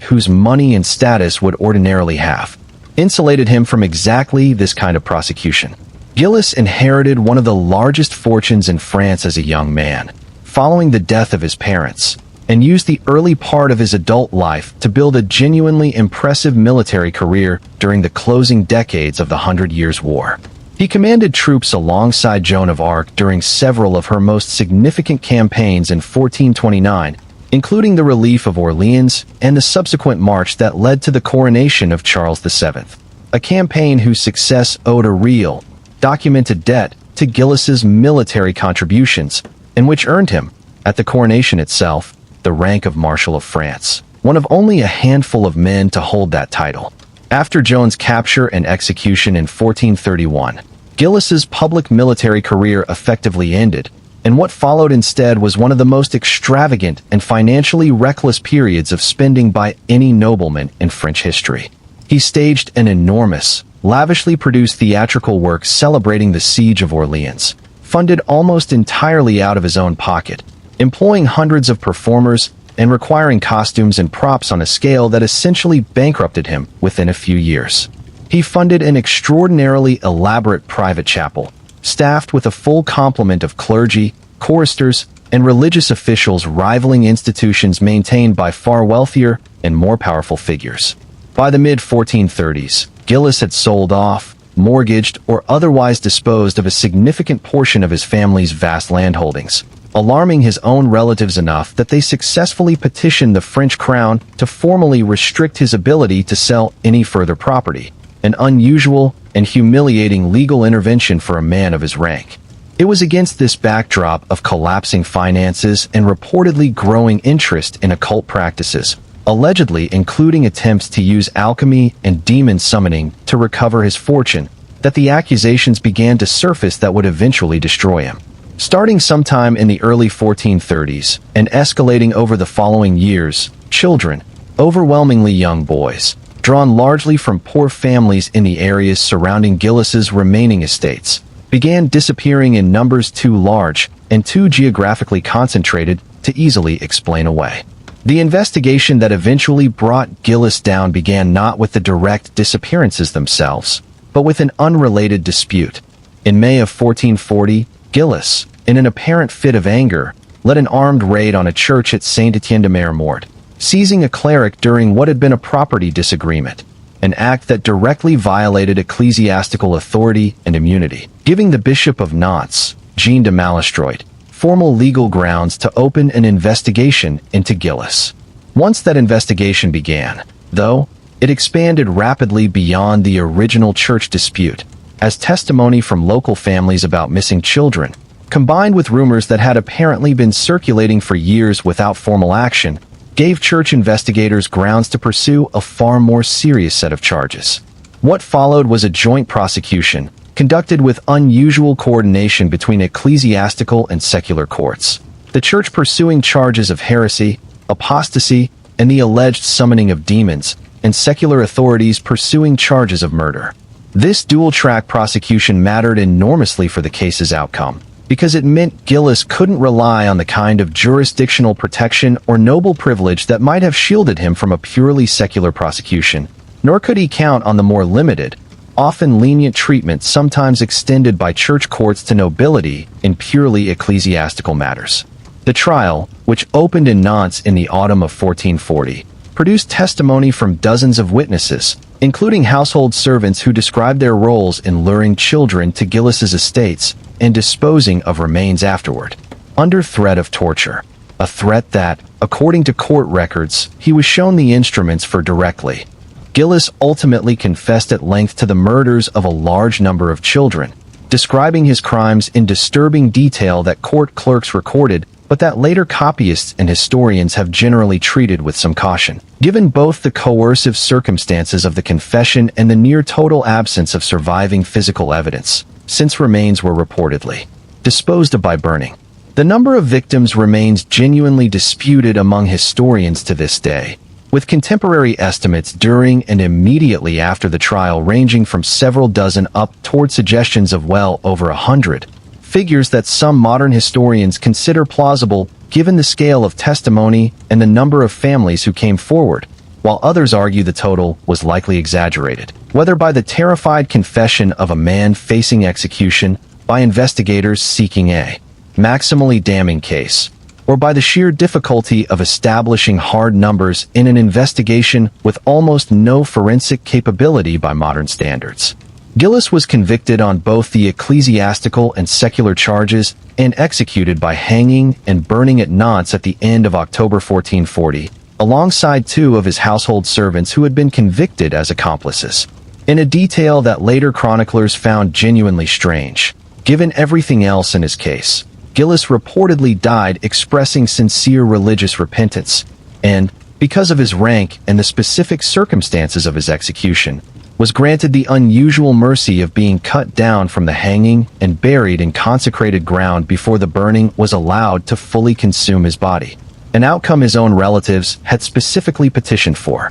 whose money and status would ordinarily have insulated him from exactly this kind of prosecution. Gilles inherited one of the largest fortunes in France as a young man, following the death of his parents, and used the early part of his adult life to build a genuinely impressive military career during the closing decades of the 100 Years' War. He commanded troops alongside Joan of Arc during several of her most significant campaigns in 1429, including the relief of Orleans and the subsequent march that led to the coronation of Charles VII, a campaign whose success owed a real, documented debt to Gilles's military contributions, and which earned him, at the coronation itself, the rank of Marshal of France, one of only a handful of men to hold that title. After Joan's capture and execution in 1431, Gilles's public military career effectively ended, and what followed instead was one of the most extravagant and financially reckless periods of spending by any nobleman in French history. He staged an enormous, lavishly produced theatrical work celebrating the Siege of Orleans, funded almost entirely out of his own pocket, employing hundreds of performers and requiring costumes and props on a scale that essentially bankrupted him within a few years. He funded an extraordinarily elaborate private chapel, staffed with a full complement of clergy, choristers, and religious officials rivaling institutions maintained by far wealthier and more powerful figures. By the mid-1430s, Gilles had sold off, mortgaged, or otherwise disposed of a significant portion of his family's vast landholdings, alarming his own relatives enough that they successfully petitioned the French crown to formally restrict his ability to sell any further property, an unusual and humiliating legal intervention for a man of his rank. It was against this backdrop of collapsing finances and reportedly growing interest in occult practices, allegedly including attempts to use alchemy and demon summoning to recover his fortune, that the accusations began to surface that would eventually destroy him. Starting sometime in the early 1430s and escalating over the following years, children, overwhelmingly young boys, drawn largely from poor families in the areas surrounding Giles's remaining estates, began disappearing in numbers too large and too geographically concentrated to easily explain away. The investigation that eventually brought Gilles down began not with the direct disappearances themselves, but with an unrelated dispute. In May of 1440, Gilles, in an apparent fit of anger, led an armed raid on a church at Saint-Étienne-de-Mer-Mort, seizing a cleric during what had been a property disagreement, an act that directly violated ecclesiastical authority and immunity, giving the Bishop of Nantes, Jean de Malestroit, formal legal grounds to open an investigation into Gilles. Once that investigation began, though, it expanded rapidly beyond the original church dispute, as testimony from local families about missing children, combined with rumors that had apparently been circulating for years without formal action, gave church investigators grounds to pursue a far more serious set of charges. What followed was a joint prosecution, conducted with unusual coordination between ecclesiastical and secular courts, the church pursuing charges of heresy, apostasy, and the alleged summoning of demons, and secular authorities pursuing charges of murder. This dual-track prosecution mattered enormously for the case's outcome, because it meant Gilles couldn't rely on the kind of jurisdictional protection or noble privilege that might have shielded him from a purely secular prosecution, nor could he count on the more limited, often lenient treatment sometimes extended by church courts to nobility in purely ecclesiastical matters. The trial, which opened in Nantes in the autumn of 1440, produced testimony from dozens of witnesses, including household servants who described their roles in luring children to Giles's estates and disposing of remains afterward, under threat of torture, a threat that, according to court records, he was shown the instruments for directly. Gilles ultimately confessed at length to the murders of a large number of children, describing his crimes in disturbing detail that court clerks recorded, but that later copyists and historians have generally treated with some caution. Given both the coercive circumstances of the confession and the near-total absence of surviving physical evidence, since remains were reportedly disposed of by burning, the number of victims remains genuinely disputed among historians to this day, with contemporary estimates during and immediately after the trial ranging from several dozen up toward suggestions of well over 100, figures that some modern historians consider plausible given the scale of testimony and the number of families who came forward, while others argue the total was likely exaggerated, whether by the terrified confession of a man facing execution, by investigators seeking a maximally damning case, or by the sheer difficulty of establishing hard numbers in an investigation with almost no forensic capability by modern standards. Gilles was convicted on both the ecclesiastical and secular charges and executed by hanging and burning at Nantes at the end of October 1440, alongside two of his household servants who had been convicted as accomplices, in a detail that later chroniclers found genuinely strange. Given everything else in his case, Gilles reportedly died expressing sincere religious repentance, and, because of his rank and the specific circumstances of his execution, was granted the unusual mercy of being cut down from the hanging and buried in consecrated ground before the burning was allowed to fully consume his body, an outcome his own relatives had specifically petitioned for.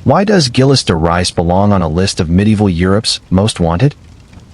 Why does Gilles de Rais belong on a list of medieval Europe's most wanted?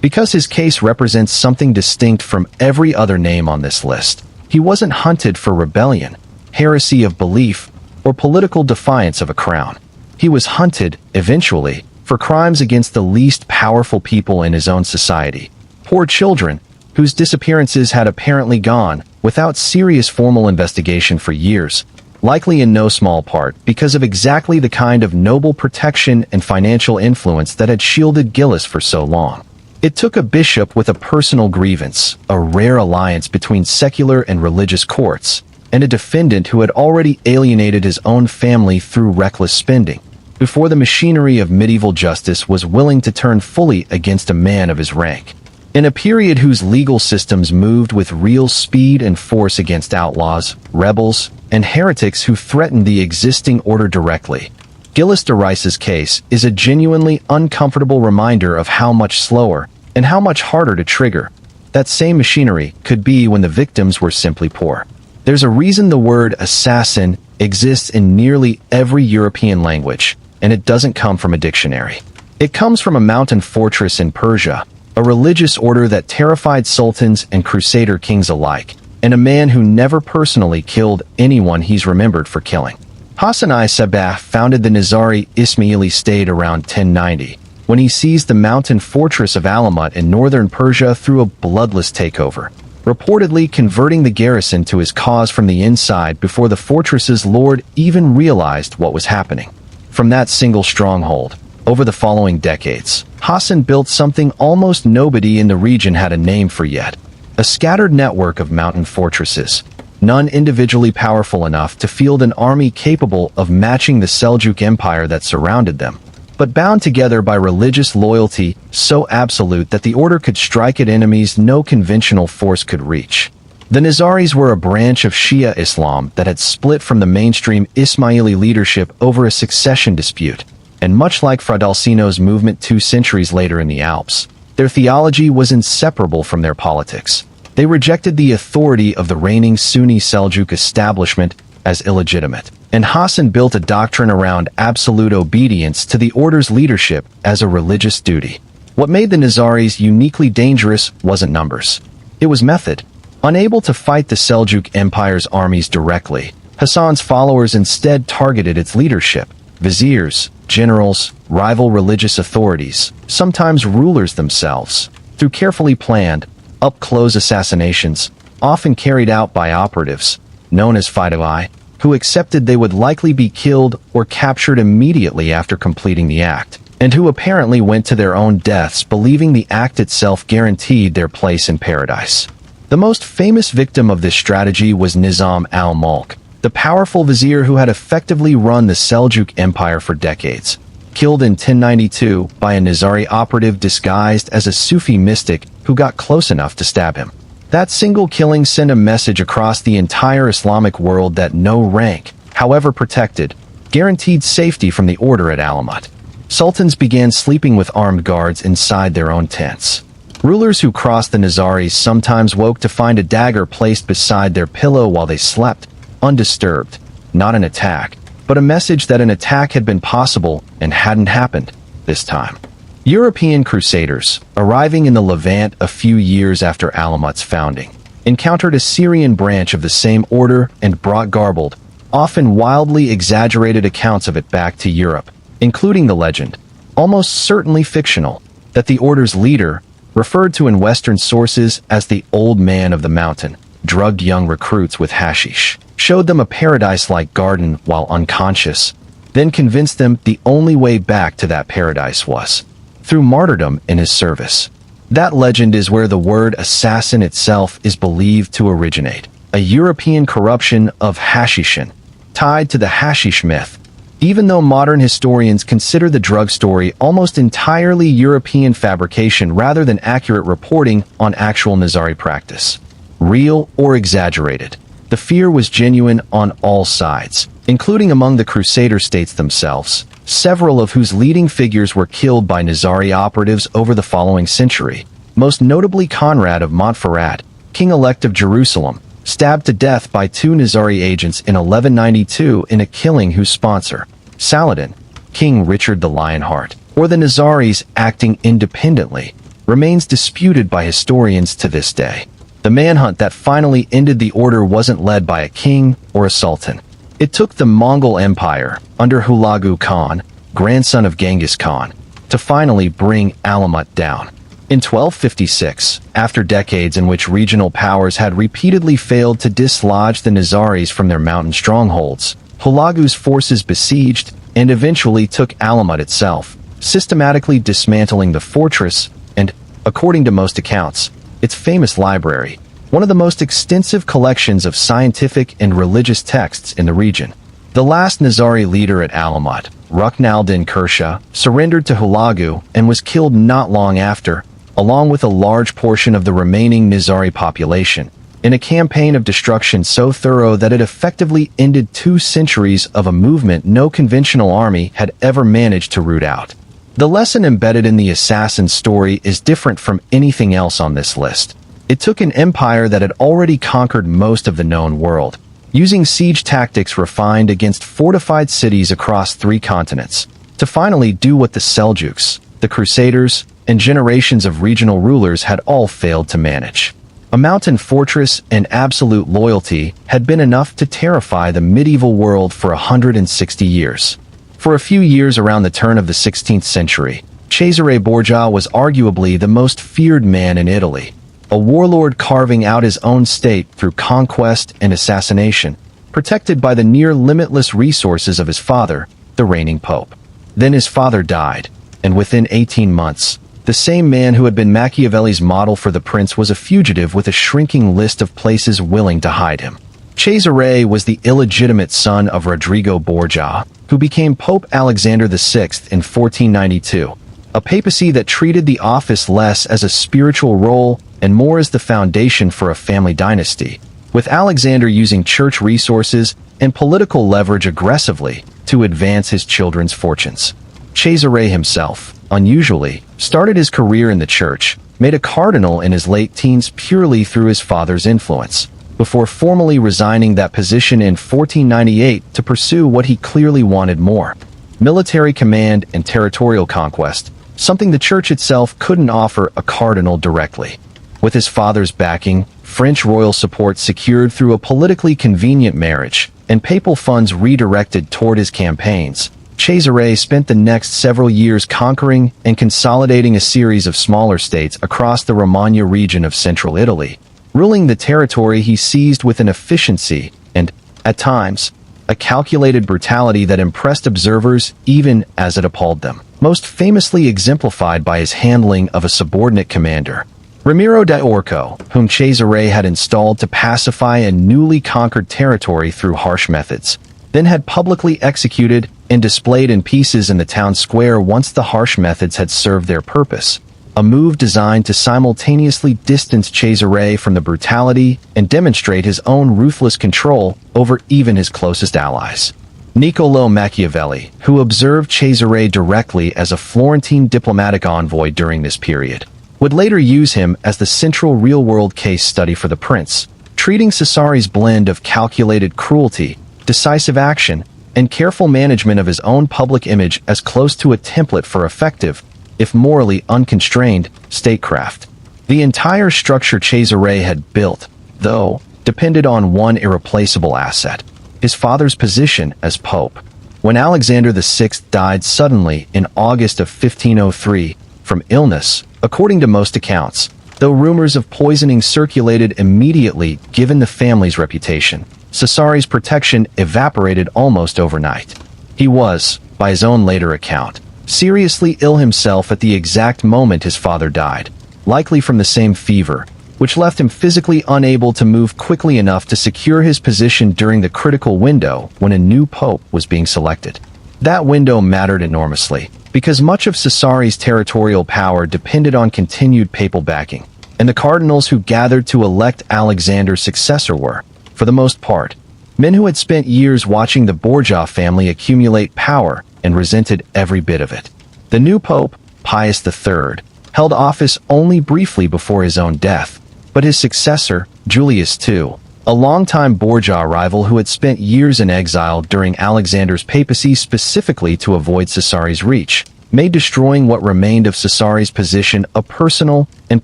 Because his case represents something distinct from every other name on this list. He wasn't hunted for rebellion, heresy of belief, or political defiance of a crown. He was hunted, eventually, for crimes against the least powerful people in his own society, poor children, whose disappearances had apparently gone without serious formal investigation for years, likely in no small part because of exactly the kind of noble protection and financial influence that had shielded Gilles for so long. It took a bishop with a personal grievance, a rare alliance between secular and religious courts, and a defendant who had already alienated his own family through reckless spending, before the machinery of medieval justice was willing to turn fully against a man of his rank. In a period whose legal systems moved with real speed and force against outlaws, rebels, and heretics who threatened the existing order directly, Gilles de Rais's case is a genuinely uncomfortable reminder of how much slower and how much harder to trigger that same machinery could be when the victims were simply poor. There's a reason the word assassin exists in nearly every European language, and it doesn't come from a dictionary. It comes from a mountain fortress in Persia, a religious order that terrified sultans and crusader kings alike, and a man who never personally killed anyone he's remembered for killing. Hassan-i Sabbah founded the Nizari Ismaili state around 1090, when he seized the mountain fortress of Alamut in northern Persia through a bloodless takeover, reportedly converting the garrison to his cause from the inside before the fortress's lord even realized what was happening. From that single stronghold, over the following decades, Hassan built something almost nobody in the region had a name for yet: a scattered network of mountain fortresses, none individually powerful enough to field an army capable of matching the Seljuk Empire that surrounded them, but bound together by religious loyalty so absolute that the order could strike at enemies no conventional force could reach. The Nizaris were a branch of Shia Islam that had split from the mainstream Ismaili leadership over a succession dispute, and much like Fra Dolcino's movement 2 centuries later in the Alps, their theology was inseparable from their politics. They rejected the authority of the reigning Sunni Seljuk establishment as illegitimate, and Hassan built a doctrine around absolute obedience to the order's leadership as a religious duty. What made the Nizaris uniquely dangerous wasn't numbers. It was method. Unable to fight the Seljuk Empire's armies directly, Hassan's followers instead targeted its leadership: viziers, generals, rival religious authorities, sometimes rulers themselves, through carefully planned, up-close assassinations, often carried out by operatives, known as Fugitives, who accepted they would likely be killed or captured immediately after completing the act, and who apparently went to their own deaths believing the act itself guaranteed their place in paradise. The most famous victim of this strategy was Nizam al-Mulk, the powerful vizier who had effectively run the Seljuk Empire for decades, killed in 1092 by a Nizari operative disguised as a Sufi mystic who got close enough to stab him. That single killing sent a message across the entire Islamic world that no rank, however protected, guaranteed safety from the order at Alamut. Sultans began sleeping with armed guards inside their own tents. Rulers who crossed the Nizaris sometimes woke to find a dagger placed beside their pillow while they slept, undisturbed. Not an attack, but a message that an attack had been possible and hadn't happened this time. European crusaders, arriving in the Levant a few years after Alamut's founding, encountered a Syrian branch of the same order and brought garbled, often wildly exaggerated accounts of it back to Europe, including the legend, almost certainly fictional, that the order's leader, referred to in Western sources as the Old Man of the Mountain, drugged young recruits with hashish, showed them a paradise-like garden while unconscious, then convinced them the only way back to that paradise was through martyrdom in his service. That legend is where the word assassin itself is believed to originate, a European corruption of hashishin, tied to the hashish myth, even though modern historians consider the drug story almost entirely European fabrication rather than accurate reporting on actual Nizari practice. Real or exaggerated, the fear was genuine on all sides, including among the Crusader states themselves, several of whose leading figures were killed by Nizari operatives over the following century, most notably Conrad of Montferrat, king-elect of Jerusalem, stabbed to death by 2 Nizari agents in 1192 in a killing whose sponsor, Saladin, King Richard the Lionheart, or the Nazaris acting independently, remains disputed by historians to this day. The manhunt that finally ended the order wasn't led by a king or a sultan. It took the Mongol Empire, under Hulagu Khan, grandson of Genghis Khan, to finally bring Alamut down. In 1256, after decades in which regional powers had repeatedly failed to dislodge the Nazaris from their mountain strongholds, Hulagu's forces besieged and eventually took Alamut itself, systematically dismantling the fortress and, according to most accounts, its famous library, one of the most extensive collections of scientific and religious texts in the region. The last Nizari leader at Alamut, Rukn-al-Din Kersha, surrendered to Hulagu and was killed not long after, along with a large portion of the remaining Nizari population, in a campaign of destruction so thorough that it effectively ended 2 centuries of a movement no conventional army had ever managed to root out. The lesson embedded in the assassin's story is different from anything else on this list. It took an empire that had already conquered most of the known world, using siege tactics refined against fortified cities across 3 continents, to finally do what the Seljuks, the Crusaders, and generations of regional rulers had all failed to manage. A mountain fortress and absolute loyalty had been enough to terrify the medieval world for 160 years. For a few years around the turn of the 16th century, Cesare Borgia was arguably the most feared man in Italy, a warlord carving out his own state through conquest and assassination, protected by the near-limitless resources of his father, the reigning pope. Then his father died, and within 18 months, the same man who had been Machiavelli's model for the prince was a fugitive with a shrinking list of places willing to hide him. Cesare was the illegitimate son of Rodrigo Borgia, who became Pope Alexander VI in 1492, a papacy that treated the office less as a spiritual role and more as the foundation for a family dynasty, with Alexander using church resources and political leverage aggressively to advance his children's fortunes. Cesare himself, unusually, started his career in the church, made a cardinal in his late teens purely through his father's influence, before formally resigning that position in 1498 to pursue what he clearly wanted more: military command and territorial conquest, something the church itself couldn't offer a cardinal directly. With his father's backing, French royal support secured through a politically convenient marriage, and papal funds redirected toward his campaigns, Cesare spent the next several years conquering and consolidating a series of smaller states across the Romagna region of central Italy, ruling the territory he seized with an efficiency and, at times, a calculated brutality that impressed observers even as it appalled them, most famously exemplified by his handling of a subordinate commander, Ramiro di Orco, whom Cesare had installed to pacify a newly conquered territory through harsh methods, then had publicly executed and displayed in pieces in the town square once the harsh methods had served their purpose, a move designed to simultaneously distance Cesare from the brutality and demonstrate his own ruthless control over even his closest allies. Niccolò Machiavelli, who observed Cesare directly as a Florentine diplomatic envoy during this period, would later use him as the central real-world case study for the prince, treating Cesare's blend of calculated cruelty, decisive action, and careful management of his own public image as close to a template for effective, if morally unconstrained, statecraft. The entire structure Cesare had built, though, depended on one irreplaceable asset: his father's position as pope. When Alexander VI died suddenly in August of 1503, from illness, according to most accounts, though rumors of poisoning circulated immediately given the family's reputation, Cesare's protection evaporated almost overnight. He was, by his own later account, seriously ill himself at the exact moment his father died, likely from the same fever, which left him physically unable to move quickly enough to secure his position during the critical window when a new pope was being selected. That window mattered enormously, because much of Cesare's territorial power depended on continued papal backing, and the cardinals who gathered to elect Alexander's successor were, for the most part, men who had spent years watching the Borgia family accumulate power and resented every bit of it. The new pope, Pius III, held office only briefly before his own death, but his successor, Julius II, a longtime Borgia rival who had spent years in exile during Alexander's papacy specifically to avoid Cesare's reach, made destroying what remained of Cesare's position a personal and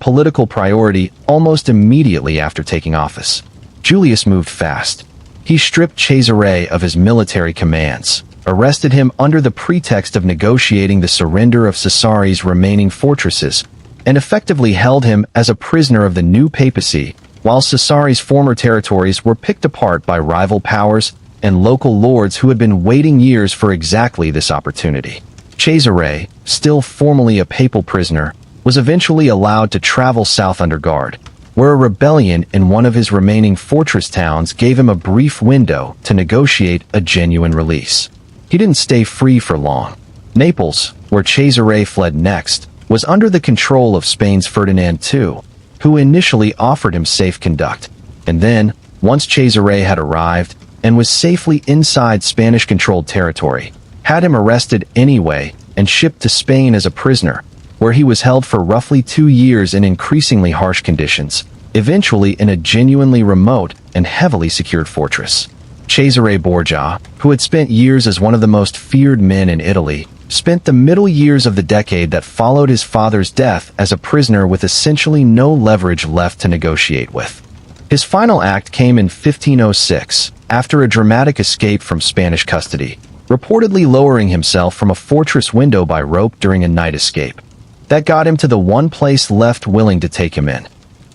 political priority almost immediately after taking office. Julius moved fast. He stripped Cesare of his military commands, arrested him under the pretext of negotiating the surrender of Cesare's remaining fortresses, and effectively held him as a prisoner of the new papacy, while Cesare's former territories were picked apart by rival powers and local lords who had been waiting years for exactly this opportunity. Cesare, still formally a papal prisoner, was eventually allowed to travel south under guard, where a rebellion in one of his remaining fortress towns gave him a brief window to negotiate a genuine release. He didn't stay free for long. Naples, where Cesare fled next, was under the control of Spain's Ferdinand II, who initially offered him safe conduct, and then, once Cesare had arrived and was safely inside Spanish-controlled territory, had him arrested anyway and shipped to Spain as a prisoner, where he was held for roughly 2 years in increasingly harsh conditions, eventually in a genuinely remote and heavily secured fortress. Cesare Borgia, who had spent years as one of the most feared men in Italy, spent the middle years of the decade that followed his father's death as a prisoner with essentially no leverage left to negotiate with. His final act came in 1506, after a dramatic escape from Spanish custody, reportedly lowering himself from a fortress window by rope during a night escape. That got him to the one place left willing to take him in: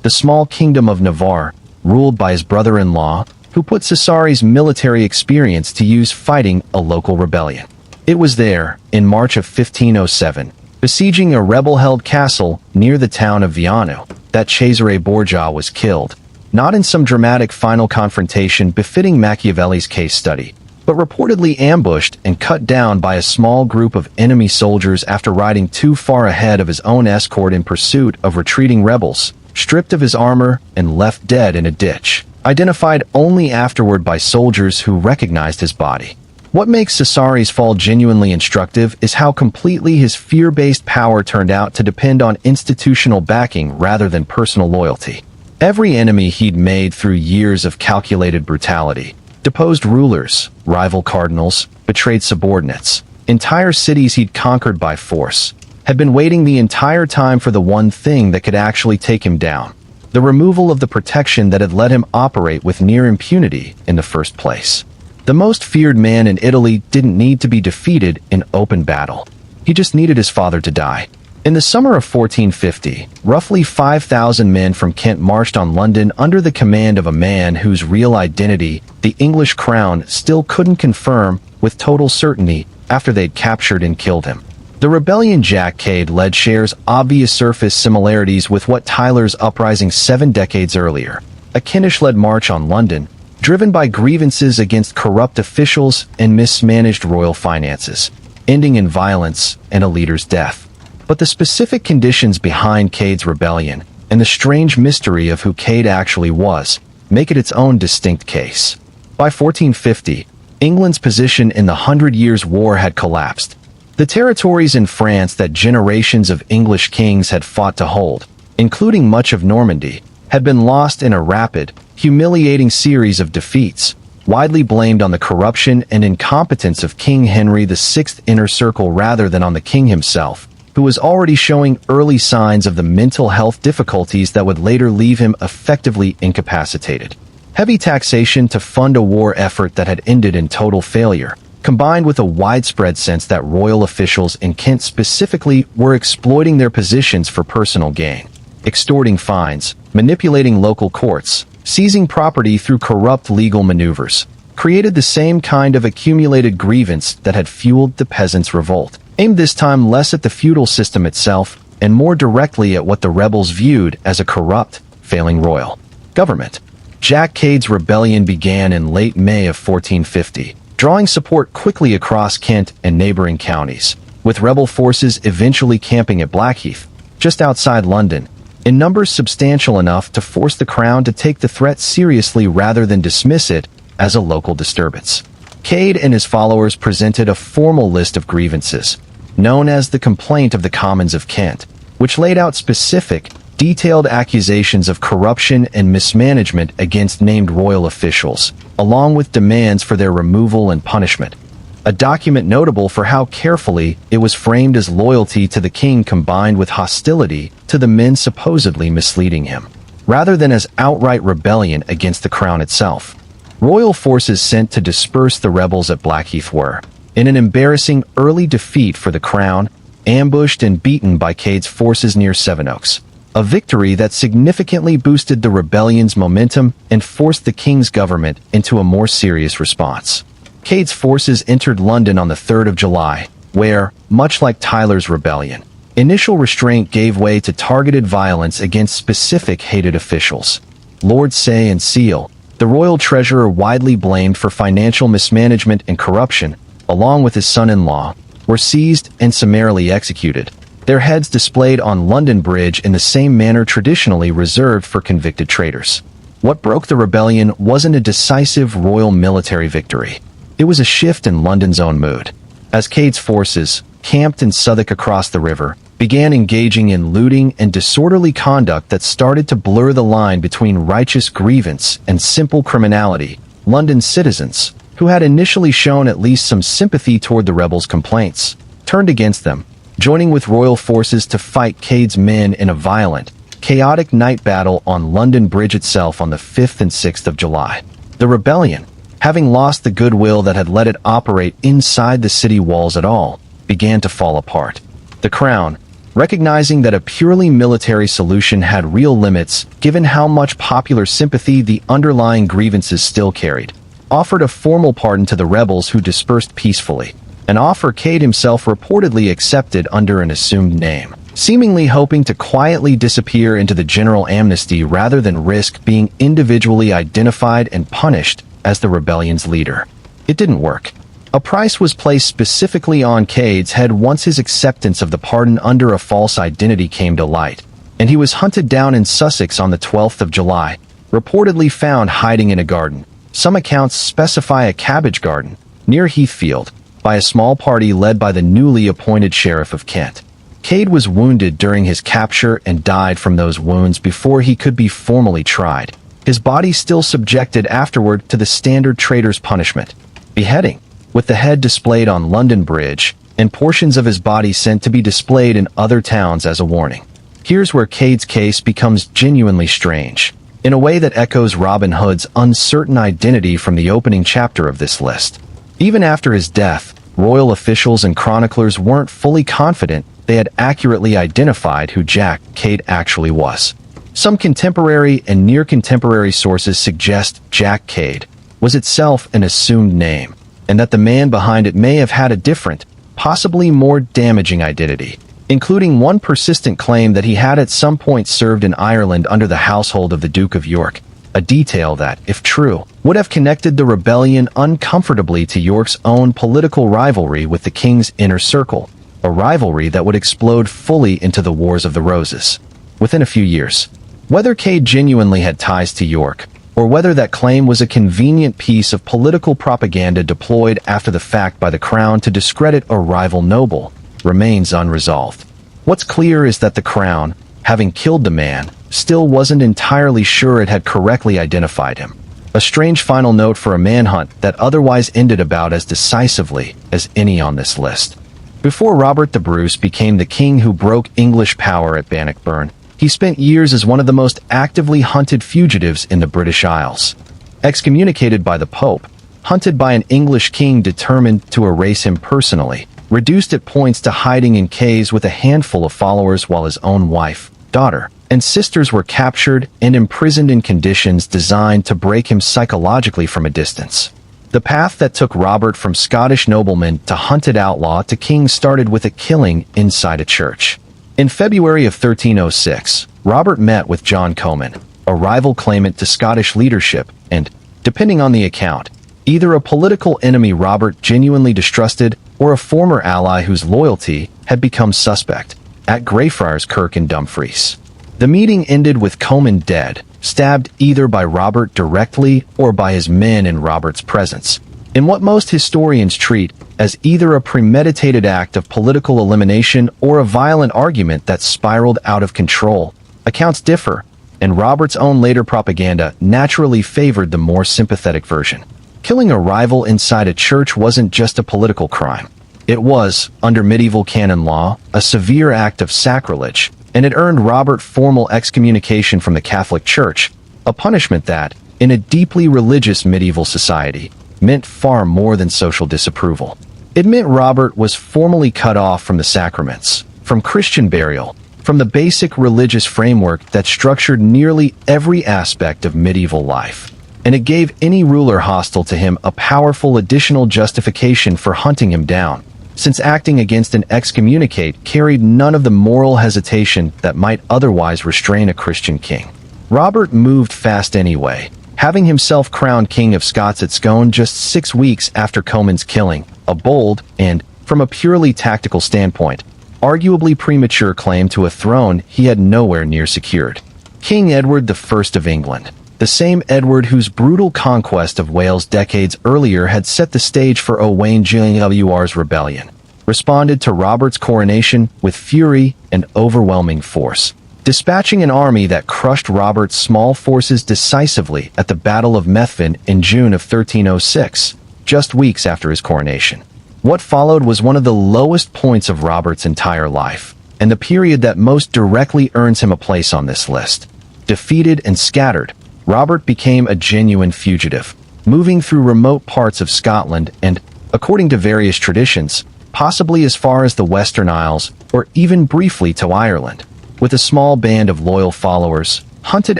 the small kingdom of Navarre, ruled by his brother-in-law, who put Cesare's military experience to use fighting a local rebellion. It was there, in March of 1507, besieging a rebel-held castle near the town of Viano, that Cesare Borgia was killed, not in some dramatic final confrontation befitting Machiavelli's case study, but reportedly ambushed and cut down by a small group of enemy soldiers after riding too far ahead of his own escort in pursuit of retreating rebels, stripped of his armor and left dead in a ditch, identified only afterward by soldiers who recognized his body. What makes Cesare's fall genuinely instructive is how completely his fear-based power turned out to depend on institutional backing rather than personal loyalty. Every enemy he'd made through years of calculated brutality, deposed rulers, rival cardinals, betrayed subordinates, entire cities he'd conquered by force, had been waiting the entire time for the one thing that could actually take him down: the removal of the protection that had let him operate with near impunity in the first place. The most feared man in Italy didn't need to be defeated in open battle. He just needed his father to die. In the summer of 1450, roughly 5,000 men from Kent marched on London under the command of a man whose real identity the English crown still couldn't confirm with total certainty after they'd captured and killed him. The rebellion Jack Cade led shares obvious surface similarities with what Tyler's uprising 7 decades earlier, a Kentish-led march on London, driven by grievances against corrupt officials and mismanaged royal finances, ending in violence and a leader's death. But the specific conditions behind Cade's rebellion, and the strange mystery of who Cade actually was, make it its own distinct case. By 1450, England's position in the 100 Years' War had collapsed. The territories in France that generations of English kings had fought to hold, including much of Normandy, had been lost in a rapid, humiliating series of defeats, widely blamed on the corruption and incompetence of King Henry VI's inner circle rather than on the king himself, who was already showing early signs of the mental health difficulties that would later leave him effectively incapacitated. Heavy taxation to fund a war effort that had ended in total failure, combined with a widespread sense that royal officials in Kent specifically were exploiting their positions for personal gain, extorting fines, manipulating local courts, seizing property through corrupt legal maneuvers, created the same kind of accumulated grievance that had fueled the Peasants' Revolt, aimed this time less at the feudal system itself and more directly at what the rebels viewed as a corrupt, failing royal government. Jack Cade's rebellion began in late May of 1450, drawing support quickly across Kent and neighboring counties, with rebel forces eventually camping at Blackheath, just outside London, in numbers substantial enough to force the crown to take the threat seriously rather than dismiss it as a local disturbance. Cade and his followers presented a formal list of grievances, known as the Complaint of the Commons of Kent, which laid out specific, detailed accusations of corruption and mismanagement against named royal officials, along with demands for their removal and punishment. A document notable for how carefully it was framed as loyalty to the king combined with hostility to the men supposedly misleading him, rather than as outright rebellion against the crown itself. Royal forces sent to disperse the rebels at Blackheath were, in an embarrassing early defeat for the crown, ambushed and beaten by Cade's forces near Sevenoaks. A victory that significantly boosted the rebellion's momentum and forced the king's government into a more serious response. Cade's forces entered London on the 3rd of July, where, much like Tyler's rebellion, initial restraint gave way to targeted violence against specific hated officials. Lord Say and Seal, the royal treasurer widely blamed for financial mismanagement and corruption, along with his son-in-law, were seized and summarily executed, their heads displayed on London Bridge in the same manner traditionally reserved for convicted traitors. What broke the rebellion wasn't a decisive royal military victory. It was a shift in London's own mood. As Cade's forces, camped in Southwark across the river, began engaging in looting and disorderly conduct that started to blur the line between righteous grievance and simple criminality, London's citizens, who had initially shown at least some sympathy toward the rebels' complaints, turned against them, joining with royal forces to fight Cade's men in a violent, chaotic night battle on London Bridge itself on the 5th and 6th of July. The rebellion, having lost the goodwill that had let it operate inside the city walls at all, began to fall apart. The crown, recognizing that a purely military solution had real limits given how much popular sympathy the underlying grievances still carried, offered a formal pardon to the rebels who dispersed peacefully, an offer Cade himself reportedly accepted under an assumed name, seemingly hoping to quietly disappear into the general amnesty rather than risk being individually identified and punished as the rebellion's leader. It didn't work. A price was placed specifically on Cade's head once his acceptance of the pardon under a false identity came to light, and he was hunted down in Sussex on the 12th of July, reportedly found hiding in a garden. Some accounts specify a cabbage garden, near Heathfield, by a small party led by the newly appointed Sheriff of Kent. Cade was wounded during his capture and died from those wounds before he could be formally tried, his body still subjected afterward to the standard traitor's punishment, beheading, with the head displayed on London Bridge, and portions of his body sent to be displayed in other towns as a warning. Here's where Cade's case becomes genuinely strange, in a way that echoes Robin Hood's uncertain identity from the opening chapter of this list. Even after his death, royal officials and chroniclers weren't fully confident they had accurately identified who Jack Cade actually was. Some contemporary and near-contemporary sources suggest Jack Cade was itself an assumed name, and that the man behind it may have had a different, possibly more damaging identity, including one persistent claim that he had at some point served in Ireland under the household of the Duke of York, a detail that, if true, would have connected the rebellion uncomfortably to York's own political rivalry with the king's inner circle, a rivalry that would explode fully into the Wars of the Roses within a few years. Whether Cade genuinely had ties to York, or whether that claim was a convenient piece of political propaganda deployed after the fact by the crown to discredit a rival noble, remains unresolved. What's clear is that the crown, having killed the man, still wasn't entirely sure it had correctly identified him. A strange final note for a manhunt that otherwise ended about as decisively as any on this list. Before Robert the Bruce became the king who broke English power at Bannockburn, he spent years as one of the most actively hunted fugitives in the British Isles. Excommunicated by the Pope, hunted by an English king determined to erase him personally, reduced at points to hiding in caves with a handful of followers while his own wife, daughter, and sisters were captured and imprisoned in conditions designed to break him psychologically from a distance. The path that took Robert from Scottish nobleman to hunted outlaw to king started with a killing inside a church. In February of 1306, Robert met with John Comyn, a rival claimant to Scottish leadership and, depending on the account, either a political enemy Robert genuinely distrusted or a former ally whose loyalty had become suspect, at Greyfriars Kirk in Dumfries. The meeting ended with Comyn dead, stabbed either by Robert directly or by his men in Robert's presence, in what most historians treat as either a premeditated act of political elimination or a violent argument that spiraled out of control, Accounts differ, and Robert's own later propaganda naturally favored the more sympathetic version. Killing a rival inside a church wasn't just a political crime. It was, under medieval canon law, a severe act of sacrilege, and it earned Robert formal excommunication from the Catholic Church, a punishment that, in a deeply religious medieval society, meant far more than social disapproval. It meant Robert was formally cut off from the sacraments, from Christian burial, from the basic religious framework that structured nearly every aspect of medieval life. And it gave any ruler hostile to him a powerful additional justification for hunting him down, since acting against an excommunicate carried none of the moral hesitation that might otherwise restrain a Christian king. Robert moved fast anyway, having himself crowned King of Scots at Scone just 6 weeks after Comyn's killing, a bold and, from a purely tactical standpoint, arguably premature claim to a throne he had nowhere near secured. King Edward I of England, the same Edward whose brutal conquest of Wales decades earlier had set the stage for Owain Glyndwr's rebellion, responded to Robert's coronation with fury and overwhelming force, dispatching an army that crushed Robert's small forces decisively at the Battle of Methven in June of 1306, just weeks after his coronation. What followed was one of the lowest points of Robert's entire life, and the period that most directly earns him a place on this list. Defeated and scattered, Robert became a genuine fugitive, moving through remote parts of Scotland and, according to various traditions, possibly as far as the Western Isles or even briefly to Ireland, with a small band of loyal followers, hunted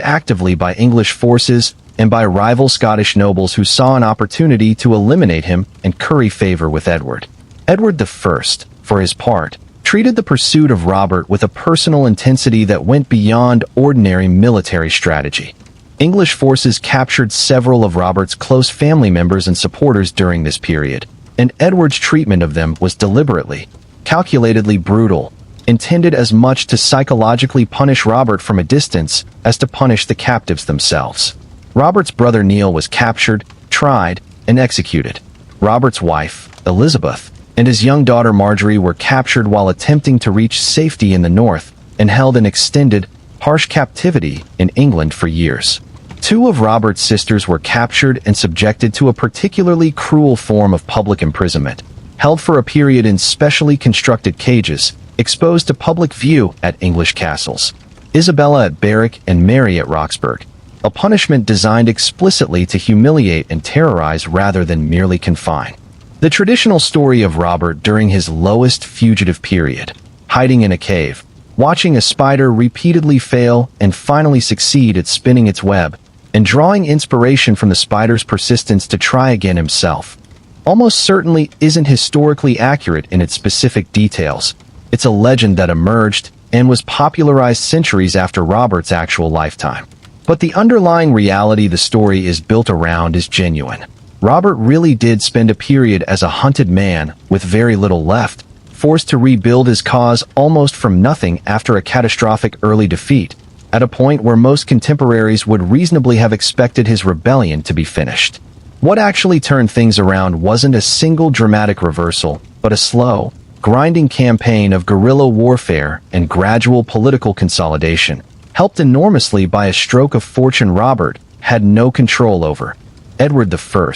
actively by English forces and by rival Scottish nobles who saw an opportunity to eliminate him and curry favor with Edward. Edward I, for his part, treated the pursuit of Robert with a personal intensity that went beyond ordinary military strategy. English forces captured several of Robert's close family members and supporters during this period, and Edward's treatment of them was deliberately, calculatedly brutal, intended as much to psychologically punish Robert from a distance as to punish the captives themselves. Robert's brother Neil was captured, tried, and executed. Robert's wife, Elizabeth, and his young daughter Marjorie were captured while attempting to reach safety in the north and held in extended, harsh captivity in England for years. 2 of Robert's sisters were captured and subjected to a particularly cruel form of public imprisonment, held for a period in specially constructed cages, exposed to public view at English castles. Isabella at Berwick and Mary at Roxburgh, a punishment designed explicitly to humiliate and terrorize rather than merely confine. The traditional story of Robert during his lowest fugitive period, hiding in a cave, watching a spider repeatedly fail and finally succeed at spinning its web, and drawing inspiration from the spider's persistence to try again himself, almost certainly isn't historically accurate in its specific details. It's a legend that emerged and was popularized centuries after Robert's actual lifetime. But the underlying reality the story is built around is genuine. Robert really did spend a period as a hunted man, with very little left, forced to rebuild his cause almost from nothing after a catastrophic early defeat, at a point where most contemporaries would reasonably have expected his rebellion to be finished. What actually turned things around wasn't a single dramatic reversal, but a slow, grinding campaign of guerrilla warfare and gradual political consolidation, helped enormously by a stroke of fortune Robert had no control over. Edward I,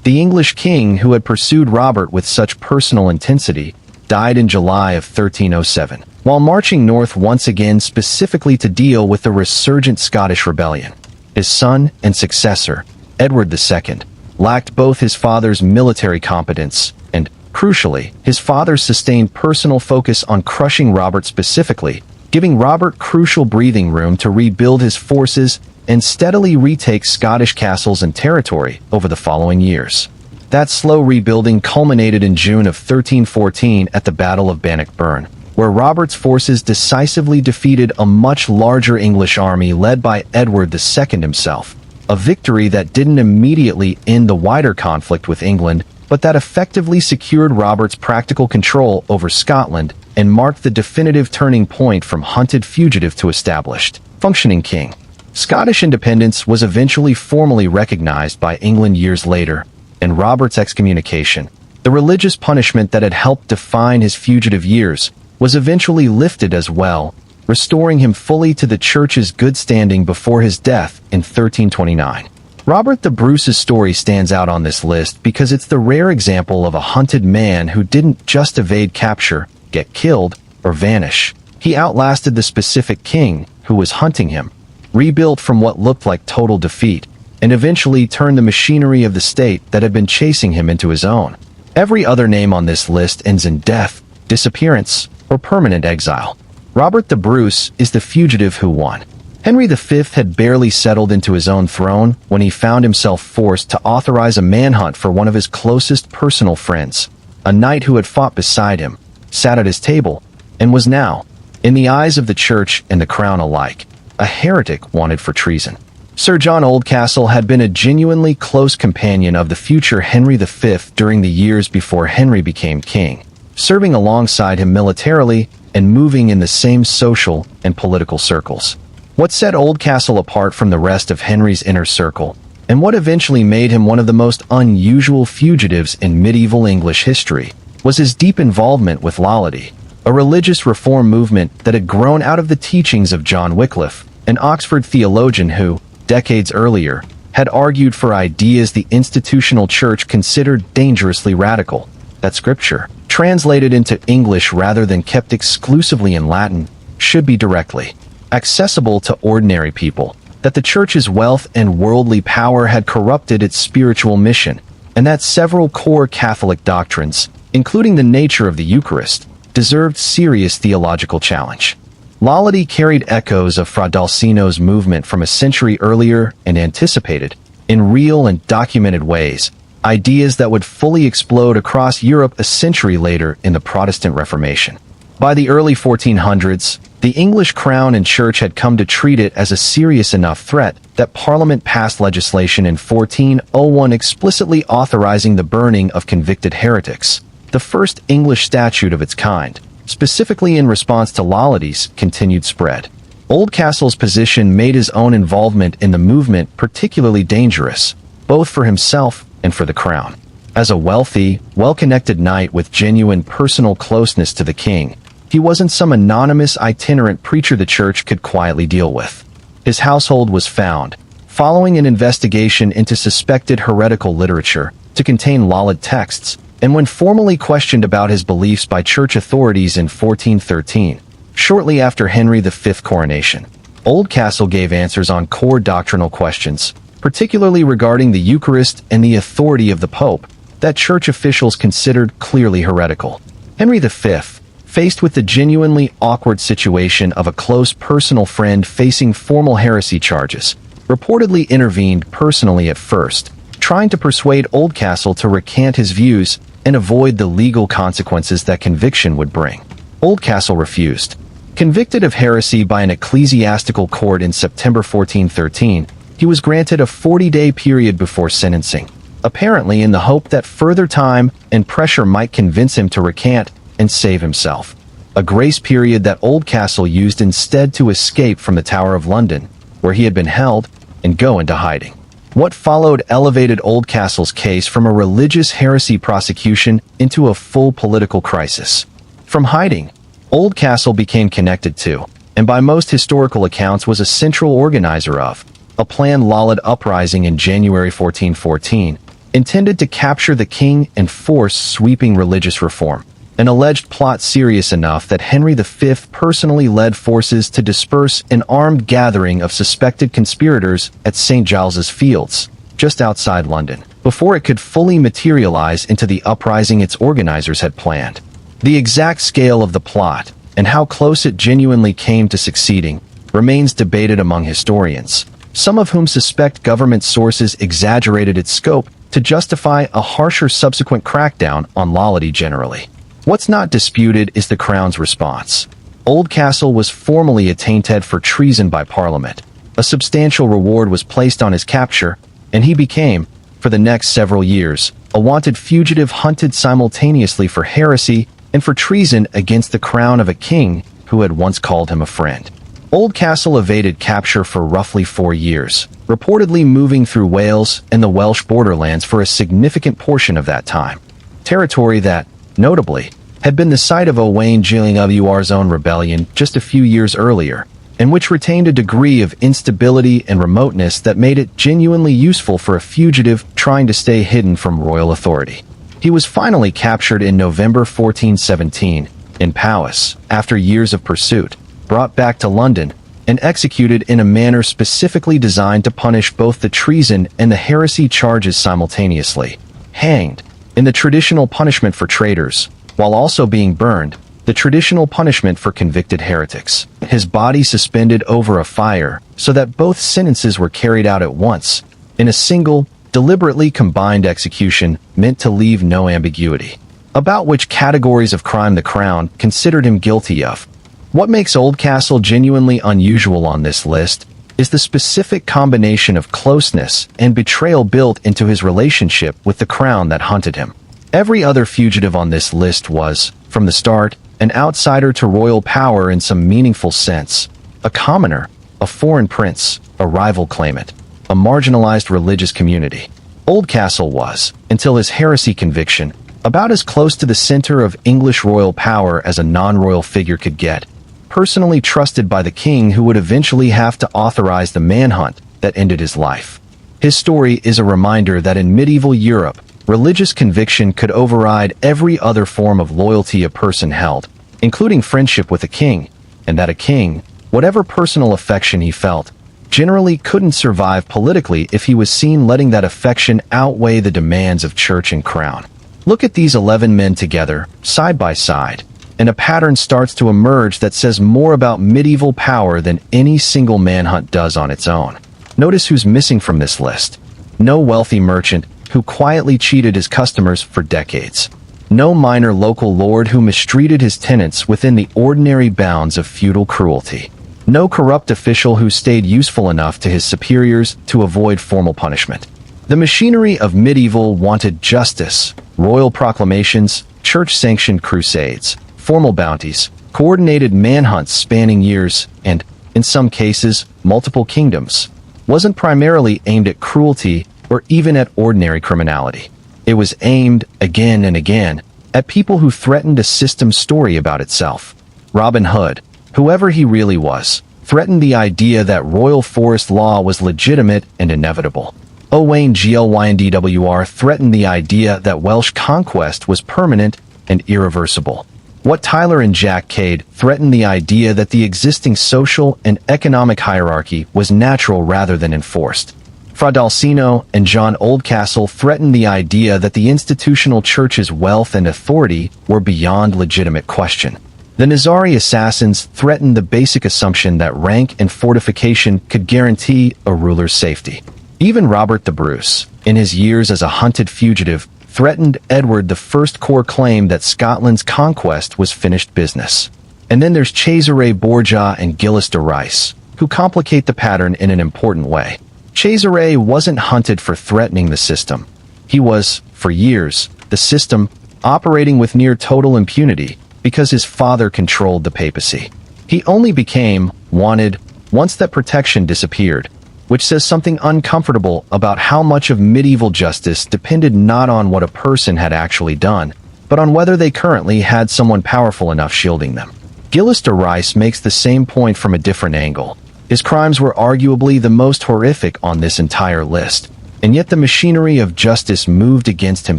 the English king who had pursued Robert with such personal intensity, died in July of 1307, while marching north once again specifically to deal with the resurgent Scottish rebellion. His son and successor, Edward II, lacked both his father's military competence and, crucially, his father's sustained personal focus on crushing Robert specifically, giving Robert crucial breathing room to rebuild his forces and steadily retake Scottish castles and territory over the following years. That slow rebuilding culminated in June of 1314 at the Battle of Bannockburn, where Robert's forces decisively defeated a much larger English army led by Edward II himself, a victory that didn't immediately end the wider conflict with England, but that effectively secured Robert's practical control over Scotland and marked the definitive turning point from hunted fugitive to established, functioning king. Scottish independence was eventually formally recognized by England years later, and Robert's excommunication, the religious punishment that had helped define his fugitive years, was eventually lifted as well, restoring him fully to the church's good standing before his death in 1329. Robert the Bruce's story stands out on this list because it's the rare example of a hunted man who didn't just evade capture, get killed, or vanish. He outlasted the specific king who was hunting him, rebuilt from what looked like total defeat, and eventually turned the machinery of the state that had been chasing him into his own. Every other name on this list ends in death, disappearance, or permanent exile. Robert the Bruce is the fugitive who won. Henry V had barely settled into his own throne when he found himself forced to authorize a manhunt for one of his closest personal friends, a knight who had fought beside him, sat at his table, and was now, in the eyes of the church and the crown alike, a heretic wanted for treason. Sir John Oldcastle had been a genuinely close companion of the future Henry V during the years before Henry became king, serving alongside him militarily and moving in the same social and political circles. What set Oldcastle apart from the rest of Henry's inner circle, and what eventually made him one of the most unusual fugitives in medieval English history, was his deep involvement with Wallachia, a religious reform movement that had grown out of the teachings of John Wycliffe, an Oxford theologian who, decades earlier, had argued for ideas the institutional church considered dangerously radical, that scripture, translated into English rather than kept exclusively in Latin, should be directly accessible to ordinary people, that the church's wealth and worldly power had corrupted its spiritual mission, and that several core Catholic doctrines, including the nature of the Eucharist, deserved serious theological challenge. Wallachia carried echoes of Fra Dolcino's movement from a century earlier and anticipated, in real and documented ways, ideas that would fully explode across Europe a century later in the Protestant Reformation. By the early 1400s, the English crown and church had come to treat it as a serious enough threat that Parliament passed legislation in 1401 explicitly authorizing the burning of convicted heretics, the first English statute of its kind, specifically in response to Wallachia's continued spread. Oldcastle's position made his own involvement in the movement particularly dangerous, both for himself and for the crown. As a wealthy, well-connected knight with genuine personal closeness to the king, he wasn't some anonymous itinerant preacher the church could quietly deal with. His household was found, following an investigation into suspected heretical literature, to contain Wallachia texts, and when formally questioned about his beliefs by church authorities in 1413, shortly after Henry V's coronation, Oldcastle gave answers on core doctrinal questions, particularly regarding the Eucharist and the authority of the Pope, that church officials considered clearly heretical. Henry V, faced with the genuinely awkward situation of a close personal friend facing formal heresy charges, reportedly intervened personally at first, trying to persuade Oldcastle to recant his views and avoid the legal consequences that conviction would bring. Oldcastle refused. Convicted of heresy by an ecclesiastical court in September 1413, he was granted a 40-day period before sentencing, apparently in the hope that further time and pressure might convince him to recant and save himself. A grace period that Oldcastle used instead to escape from the Tower of London, where he had been held, and go into hiding. What followed elevated Oldcastle's case from a religious heresy prosecution into a full political crisis. From hiding, Oldcastle became connected to, and by most historical accounts was a central organizer of, a planned Lollard uprising in January 1414, intended to capture the king and force sweeping religious reform. An alleged plot serious enough that Henry V personally led forces to disperse an armed gathering of suspected conspirators at St. Giles's Fields, just outside London, before it could fully materialize into the uprising its organizers had planned. The exact scale of the plot, and how close it genuinely came to succeeding, remains debated among historians, some of whom suspect government sources exaggerated its scope to justify a harsher subsequent crackdown on Wallachia generally. What's not disputed is the Crown's response. Oldcastle was formally attainted for treason by Parliament. A substantial reward was placed on his capture, and he became, for the next several years, a wanted fugitive hunted simultaneously for heresy and for treason against the crown of a king who had once called him a friend. Oldcastle evaded capture for roughly 4 years, reportedly moving through Wales and the Welsh borderlands for a significant portion of that time. Territory that, notably, had been the site of Owain Gilles' own rebellion just a few years earlier, and which retained a degree of instability and remoteness that made it genuinely useful for a fugitive trying to stay hidden from royal authority. He was finally captured in November 1417 in Powys after years of pursuit, brought back to London, and executed in a manner specifically designed to punish both the treason and the heresy charges simultaneously. Hanged, in the traditional punishment for traitors, while also being burned, the traditional punishment for convicted heretics. His body suspended over a fire, so that both sentences were carried out at once, in a single, deliberately combined execution meant to leave no ambiguity about which categories of crime the Crown considered him guilty of. What makes Oldcastle genuinely unusual on this list is the specific combination of closeness and betrayal built into his relationship with the Crown that hunted him. Every other fugitive on this list was, from the start, an outsider to royal power in some meaningful sense, a commoner, a foreign prince, a rival claimant, a marginalized religious community. Oldcastle was, until his heresy conviction, about as close to the center of English royal power as a non-royal figure could get, personally trusted by the king who would eventually have to authorize the manhunt that ended his life. His story is a reminder that in medieval Europe, religious conviction could override every other form of loyalty a person held, including friendship with a king, and that a king, whatever personal affection he felt, generally couldn't survive politically if he was seen letting that affection outweigh the demands of church and crown. Look at these 11 men together, side by side, and a pattern starts to emerge that says more about medieval power than any single manhunt does on its own. Notice who's missing from this list. No wealthy merchant who quietly cheated his customers for decades. No minor local lord who mistreated his tenants within the ordinary bounds of feudal cruelty. No corrupt official who stayed useful enough to his superiors to avoid formal punishment. The machinery of medieval wanted justice, royal proclamations, church-sanctioned crusades, formal bounties, coordinated manhunts spanning years, and, in some cases, multiple kingdoms, wasn't primarily aimed at cruelty or even at ordinary criminality. It was aimed, again and again, at people who threatened a system story about itself. Robin Hood, whoever he really was, threatened the idea that royal forest law was legitimate and inevitable. Owain Glyndwr threatened the idea that Welsh conquest was permanent and irreversible. Wat Tyler and Jack Cade threatened the idea that the existing social and economic hierarchy was natural rather than enforced. Fra Dolcino and John Oldcastle threatened the idea that the institutional church's wealth and authority were beyond legitimate question. The Nizari assassins threatened the basic assumption that rank and fortification could guarantee a ruler's safety. Even Robert the Bruce, in his years as a hunted fugitive, threatened Edward I's core claim that Scotland's conquest was finished business. And then there's Cesare Borgia and Gilles de Rais, who complicate the pattern in an important way. Cesare wasn't hunted for threatening the system. He was, for years, the system, operating with near total impunity because his father controlled the papacy. He only became wanted once that protection disappeared, which says something uncomfortable about how much of medieval justice depended not on what a person had actually done, but on whether they currently had someone powerful enough shielding them. Gilles de Rais makes the same point from a different angle. His crimes were arguably the most horrific on this entire list, and yet the machinery of justice moved against him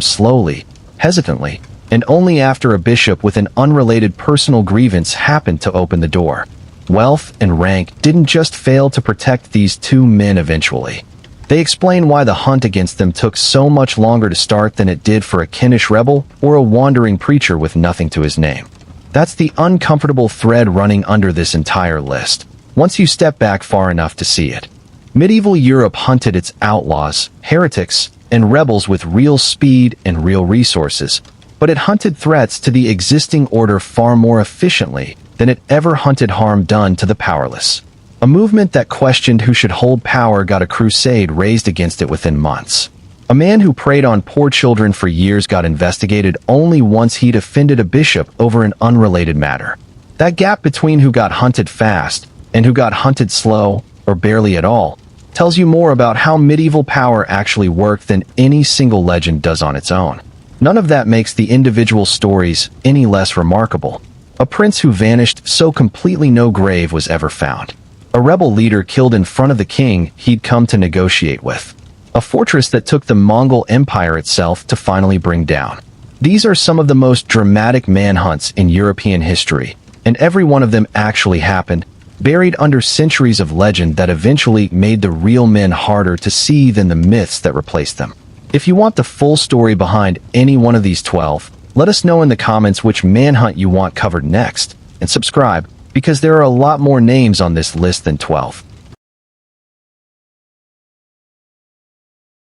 slowly, hesitantly, and only after a bishop with an unrelated personal grievance happened to open the door. Wealth and rank didn't just fail to protect these two men eventually. They explain why the hunt against them took so much longer to start than it did for a Kentish rebel or a wandering preacher with nothing to his name. That's the uncomfortable thread running under this entire list, once you step back far enough to see it. Medieval Europe hunted its outlaws, heretics, and rebels with real speed and real resources, but it hunted threats to the existing order far more efficiently than it ever hunted harm done to the powerless. A movement that questioned who should hold power got a crusade raised against it within months. A man who preyed on poor children for years got investigated only once he'd offended a bishop over an unrelated matter. That gap between who got hunted fast and who got hunted slow, or barely at all, tells you more about how medieval power actually worked than any single legend does on its own. None of that makes the individual stories any less remarkable. A prince who vanished so completely no grave was ever found. A rebel leader killed in front of the king he'd come to negotiate with. A fortress that took the Mongol Empire itself to finally bring down. These are some of the most dramatic manhunts in European history, and every one of them actually happened, buried under centuries of legend that eventually made the real men harder to see than the myths that replaced them. If you want the full story behind any one of these 12, let us know in the comments which manhunt you want covered next, and subscribe, because there are a lot more names on this list than 12.